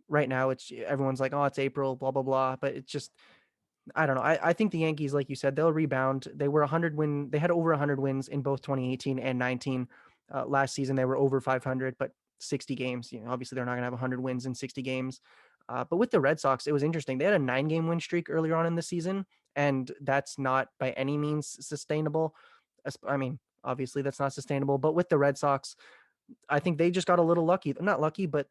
right now, everyone's like, oh, it's April, blah, blah, blah. But it's just, I don't know. I think the Yankees, like you said, they'll rebound. They were 100 win. They had over 100 wins in both 2018 and 19. Last season, they were over 500, but 60 games. Obviously, they're not going to have 100 wins in 60 games. But with the Red Sox, it was interesting. They had a 9-game win streak earlier on in the season, and that's not by any means sustainable. I mean, obviously, that's not sustainable. But with the Red Sox, I think they just got a little lucky. Not lucky, but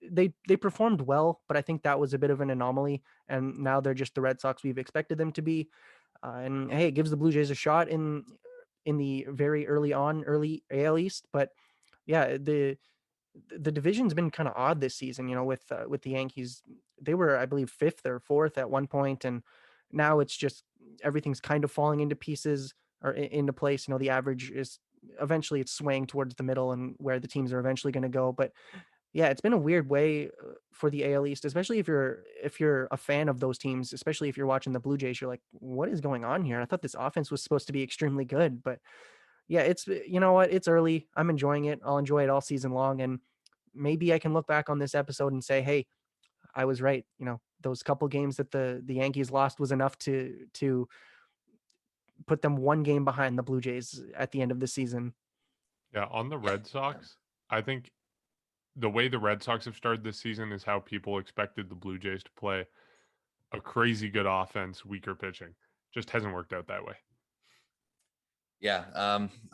they performed well. But I think that was a bit of an anomaly. And now they're just the Red Sox we've expected them to be. And hey, it gives the Blue Jays a shot in the very early AL East. But yeah, the division's been kind of odd this season. With the Yankees, they were, I believe, 5th or 4th at one point, and now it's just everything's kind of falling into pieces or into place. The average is eventually it's swaying towards the middle and where the teams are eventually going to go. But yeah, it's been a weird way for the AL East, especially if you're a fan of those teams, especially if you're watching the Blue Jays. You're like, what is going on here? I thought this offense was supposed to be extremely good, but yeah, you know what? It's early. I'm enjoying it. I'll enjoy it all season long, and maybe I can look back on this episode and say, hey, I was right. Those couple games that the Yankees lost was enough to put them one game behind the Blue Jays at the end of the season. Yeah, on the Red Sox, I think the way the Red Sox have started this season is how people expected the Blue Jays to play. A crazy good offense, weaker pitching. Just hasn't worked out that way. Yeah,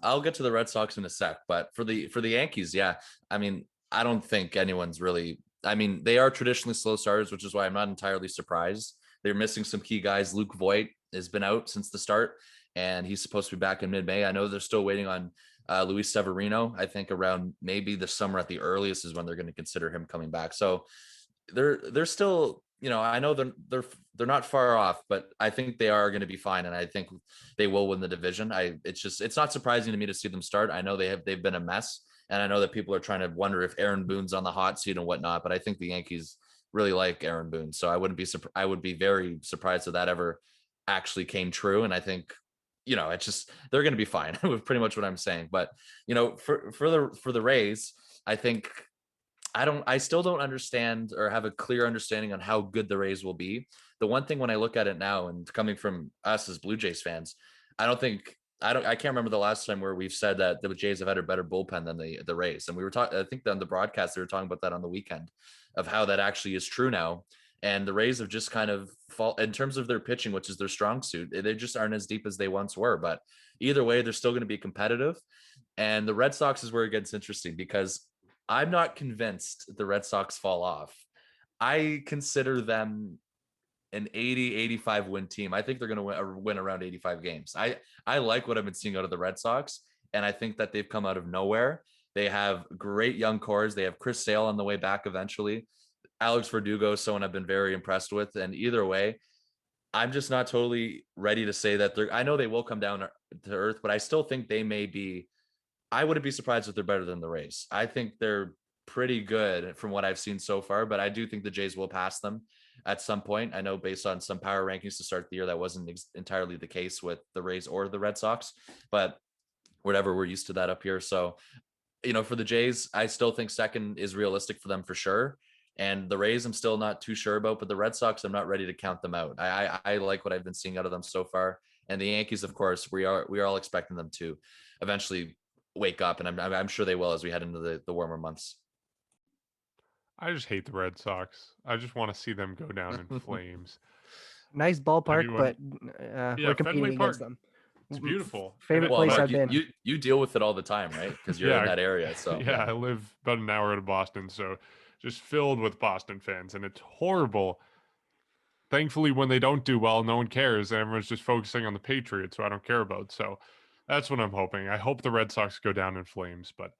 I'll get to the Red Sox in a sec, but for the Yankees, yeah, I mean, I don't think anyone's really. I mean, they are traditionally slow starters, which is why I'm not entirely surprised. They're missing some key guys. Luke Voit has been out since the start, and he's supposed to be back in mid-May. I know they're still waiting on Luis Severino. I think around maybe the summer at the earliest is when they're going to consider him coming back. So they're still, I know they're not far off, but I think they are going to be fine, and I think they will win the division. It's not surprising to me to see them start. I know they've been a mess, and I know that people are trying to wonder if Aaron Boone's on the hot seat and whatnot, but I think the Yankees really like Aaron Boone, so I would be very surprised if that ever actually came true. And I think it's just they're going to be fine with pretty much what I'm saying. But for the Rays, I think I still don't understand or have a clear understanding on how good the Rays will be. The one thing when I look at it now, and coming from us as Blue Jays fans, I can't remember the last time where we've said that the Jays have had a better bullpen than the Rays. And we were talking, I think on the broadcast, they were talking about that on the weekend of how that actually is true now. And the Rays have just kind of fall in terms of their pitching, which is their strong suit. They just aren't as deep as they once were, but either way, they're still going to be competitive. And the Red Sox is where it gets interesting, because I'm not convinced the Red Sox fall off. I consider them an 80-85 win team. I think they're going to win around 85 games. I like what I've been seeing out of the Red Sox, and I think that they've come out of nowhere. They have great young cores. They have Chris Sale on the way back eventually. Alex Verdugo, someone I've been very impressed with. And either way, I'm just not totally ready to say that I know they will come down to earth, but I still think they may be. I wouldn't be surprised if they're better than the Rays. I think they're pretty good from what I've seen so far, but I do think the Jays will pass them at some point. I know based on some power rankings to start the year, that wasn't entirely the case with the Rays or the Red Sox, but whatever, we're used to that up here. So, for the Jays, I still think second is realistic for them for sure. And the Rays, I'm still not too sure about, but the Red Sox, I'm not ready to count them out. I like what I've been seeing out of them so far. And the Yankees, of course, we are all expecting them to eventually wake up, and I'm sure they will as we head into the warmer months. I just hate the Red Sox. I just want to see them go down in flames. Nice ballpark, but we're competing Fenway Park, against them. It's beautiful. Favorite place Mark, I've been. You deal with it all the time, right? Because you're in that area. So yeah, I live about an hour out of Boston, so just filled with Boston fans, and it's horrible. Thankfully, when they don't do well, no one cares. Everyone's just focusing on the Patriots, who I don't care about. So that's what I'm hoping. I hope the Red Sox go down in flames, but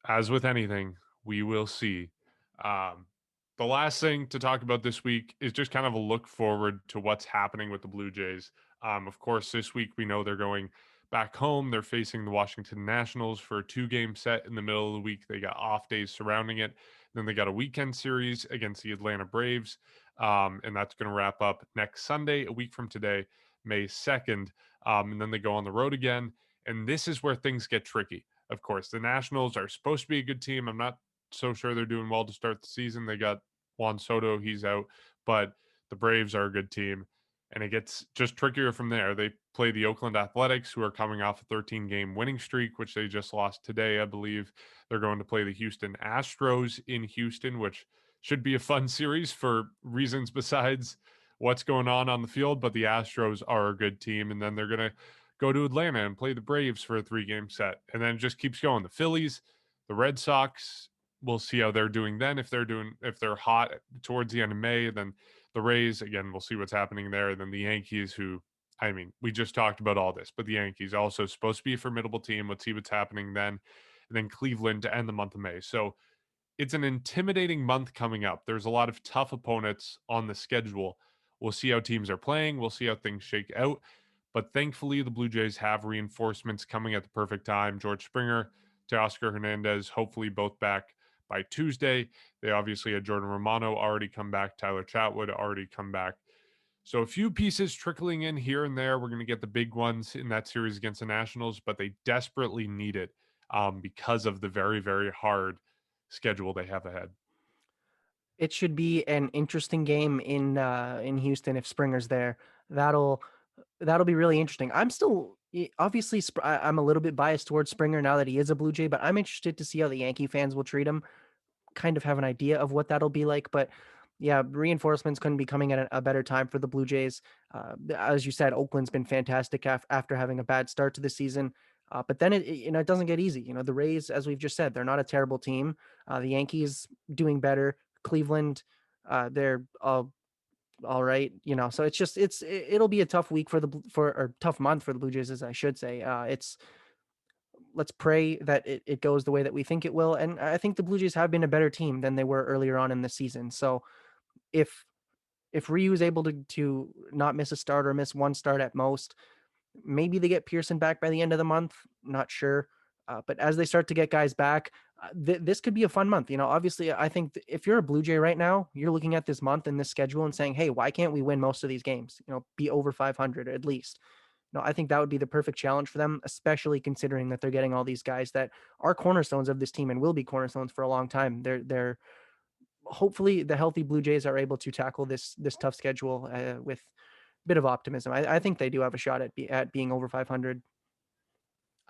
as with anything, we will see. The last thing to talk about this week is just kind of a look forward to what's happening with the Blue Jays. Of course, this week we know they're going Back home, they're facing the Washington Nationals for a 2-game set in the middle of the week. They got off days surrounding it. Then they got a weekend series against the Atlanta Braves. And that's going to wrap up next Sunday, a week from today, May 2nd. And then they go on the road again. And this is where things get tricky. Of course, the Nationals are supposed to be a good team. I'm not so sure they're doing well to start the season. They got Juan Soto, he's out. But the Braves are a good team. And it gets just trickier from there. They play the Oakland Athletics, who are coming off a 13-game winning streak, which they just lost today, I believe. They're going to play the Houston Astros in Houston, which should be a fun series for reasons besides what's going on the field. But the Astros are a good team. And then they're going to go to Atlanta and play the Braves for a 3-game set. And then it just keeps going. The Phillies, the Red Sox, we'll see how they're doing then. If they're hot towards the end of May, then the Rays, again, we'll see what's happening there. Then the Yankees, who, I mean, we just talked about all this, but the Yankees also supposed to be a formidable team. Let's see what's happening then. And then Cleveland to end the month of May. So it's an intimidating month coming up. There's a lot of tough opponents on the schedule. We'll see how teams are playing. We'll see how things shake out. But thankfully, the Blue Jays have reinforcements coming at the perfect time. George Springer, Teoscar Hernandez, hopefully both back by Tuesday. They obviously had Jordan Romano already come back. Tyler Chatwood already come back. So a few pieces trickling in here and there. We're going to get the big ones in that series against the Nationals, but they desperately need it because of the very, very hard schedule they have ahead. It should be an interesting game in Houston if Springer's there. That'll be really interesting. I'm still obviously I'm a little bit biased towards Springer now that he is a Blue Jay, but I'm interested to see how the Yankee fans will treat him. Kind of have an idea of what that'll be like, but yeah, reinforcements couldn't be coming at a better time for the Blue Jays. As you said, Oakland's been fantastic after having a bad start to the season. But then it doesn't get easy. The Rays, as we've just said, they're not a terrible team. The Yankees doing better. Cleveland, they're all right. So it'll be a tough week or tough month for the Blue Jays, as I should say. Let's pray that it goes the way that we think it will. And I think the Blue Jays have been a better team than they were earlier on in the season. So if Ryu is able to not miss a start or miss one start at most, maybe they get Pearson back by the end of the month. Not sure. But as they start to get guys back, this could be a fun month. Obviously, I think if you're a Blue Jay right now, you're looking at this month and this schedule and saying, hey, why can't we win most of these games? Be over 500 at least. I think that would be the perfect challenge for them, especially considering that they're getting all these guys that are cornerstones of this team and will be cornerstones for a long time. They're hopefully the healthy Blue Jays are able to tackle this tough schedule with a bit of optimism. I think they do have a shot at being over 500.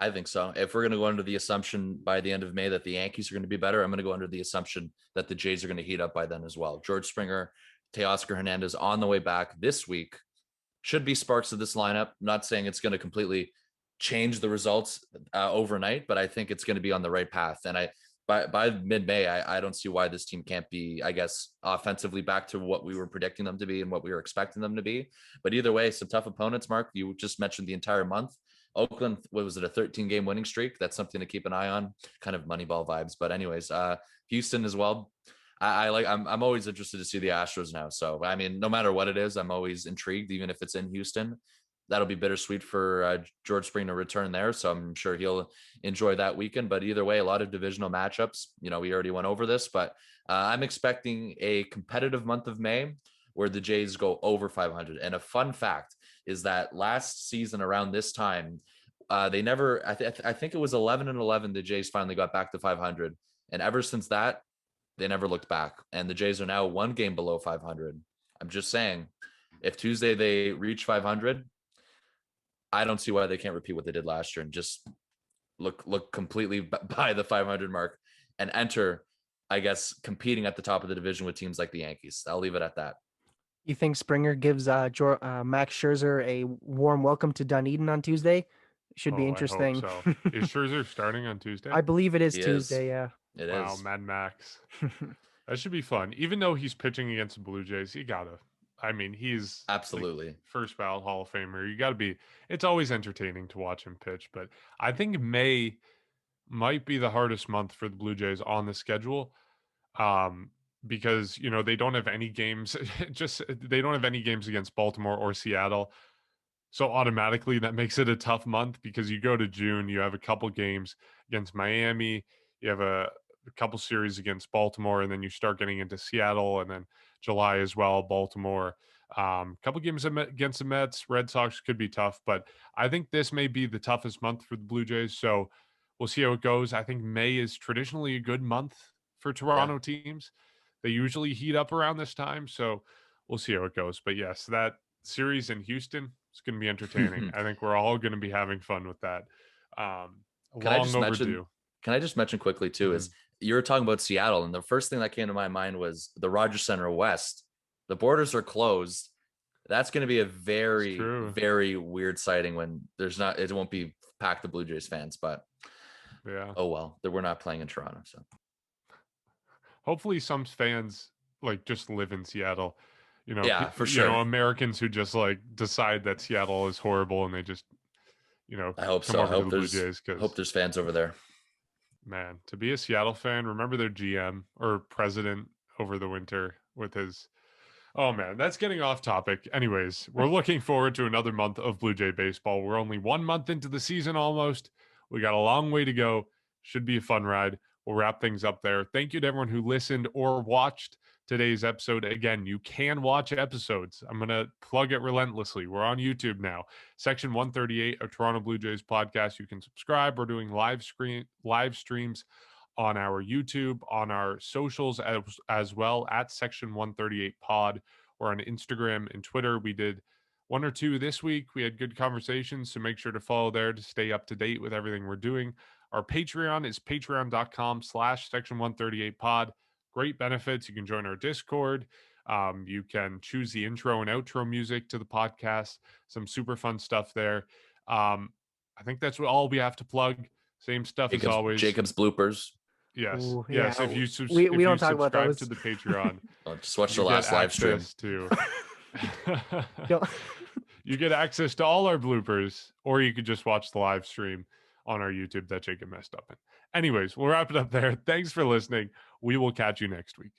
I think so. If we're going to go under the assumption by the end of May that the Yankees are going to be better, I'm going to go under the assumption that the Jays are going to heat up by then as well. George Springer, Teoscar Hernandez on the way back this week should be sparks of this lineup. I'm not saying it's going to completely change the results overnight, but I think it's going to be on the right path. And by mid-May, I don't see why this team can't be, I guess, offensively back to what we were predicting them to be and what we were expecting them to be. But either way, some tough opponents, Mark. You just mentioned the entire month. Oakland, what was it, a 13-game winning streak? That's something to keep an eye on. Kind of Moneyball vibes. But anyways, Houston as well. I'm always interested to see the Astros now. So, I mean, no matter what it is, I'm always intrigued, even if it's in Houston. That'll be bittersweet for George Springer to return there. So I'm sure he'll enjoy that weekend. But either way, a lot of divisional matchups. We already went over this, but I'm expecting a competitive month of May where the Jays go over 500. And a fun fact is that last season around this time, they never, I think it was 11-11, the Jays finally got back to 500. And ever since that, they never looked back. And the Jays are now one game below 500. I'm just saying, if Tuesday they reach 500, I don't see why they can't repeat what they did last year and just look completely by the 500 mark and enter, I guess, competing at the top of the division with teams like the Yankees. I'll leave it at that. You think Springer gives Max Scherzer a warm welcome to Dunedin on Tuesday? Should be interesting. I hope so. Is Scherzer starting on Tuesday? I believe it is Tuesday. Yeah. It wow, is. Mad Max. That should be fun. Even though he's pitching against the Blue Jays, you gotta. I mean, he's absolutely first ballot Hall of Famer. You got to be. It's always entertaining to watch him pitch, but I think May might be the hardest month for the Blue Jays on the schedule, because they don't have any games. They don't have any games against Baltimore or Seattle. So automatically that makes it a tough month because you go to June, you have a couple games against Miami, you have a couple series against Baltimore, and then you start getting into Seattle, and then July as well, Baltimore. Couple games against the Mets, Red Sox could be tough, but I think this may be the toughest month for the Blue Jays. So we'll see how it goes. I think May is traditionally a good month for Toronto teams. They usually heat up around this time, so we'll see how it goes. But yes, that series in Houston, it's going to be entertaining. I think we're all going to be having fun with that. Can I Long just overdue. Can I just mention quickly too, is you were talking about Seattle, and the first thing that came to my mind was the Rogers Center West. The borders are closed. That's going to be a very, very weird sighting when it won't be packed the Blue Jays fans, but yeah. Oh well, we're not playing in Toronto, so hopefully some fans like just live in Seattle. Yeah, for sure. Americans who just like decide that Seattle is horrible and they just, I hope come so. over to the Blue Jays. I hope there's fans over there. Man, to be a Seattle fan, remember their GM or president over the winter with his. Oh man, that's getting off topic. Anyways, we're looking forward to another month of Blue Jay baseball. We're only 1 month into the season almost. We got a long way to go. Should be a fun ride. We'll wrap things up there. Thank you to everyone who listened or watched today's episode. Again, you can watch episodes. I'm going to plug it relentlessly. We're on YouTube now. Section 138 of Toronto Blue Jays podcast. You can subscribe. We're doing live streams on our YouTube, on our socials as well at Section 138 Pod. Or on Instagram and Twitter. We did 1 or 2 this week. We had good conversations, so make sure to follow there to stay up to date with everything we're doing. Our Patreon is patreon.com/Section 138 Pod. Great benefits. You can join our Discord. You can choose the intro and outro music to the podcast. Some super fun stuff there. I think that's all we have to plug. Same stuff as always. Jacob's bloopers. Yes. Ooh, yes. Yeah. If you we don't talk about subscribe those. to the Patreon, just watch the last live stream. You get access to all our bloopers, or you could just watch the live stream on our YouTube that Jacob messed up in. Anyways, we'll wrap it up there. Thanks for listening. We will catch you next week.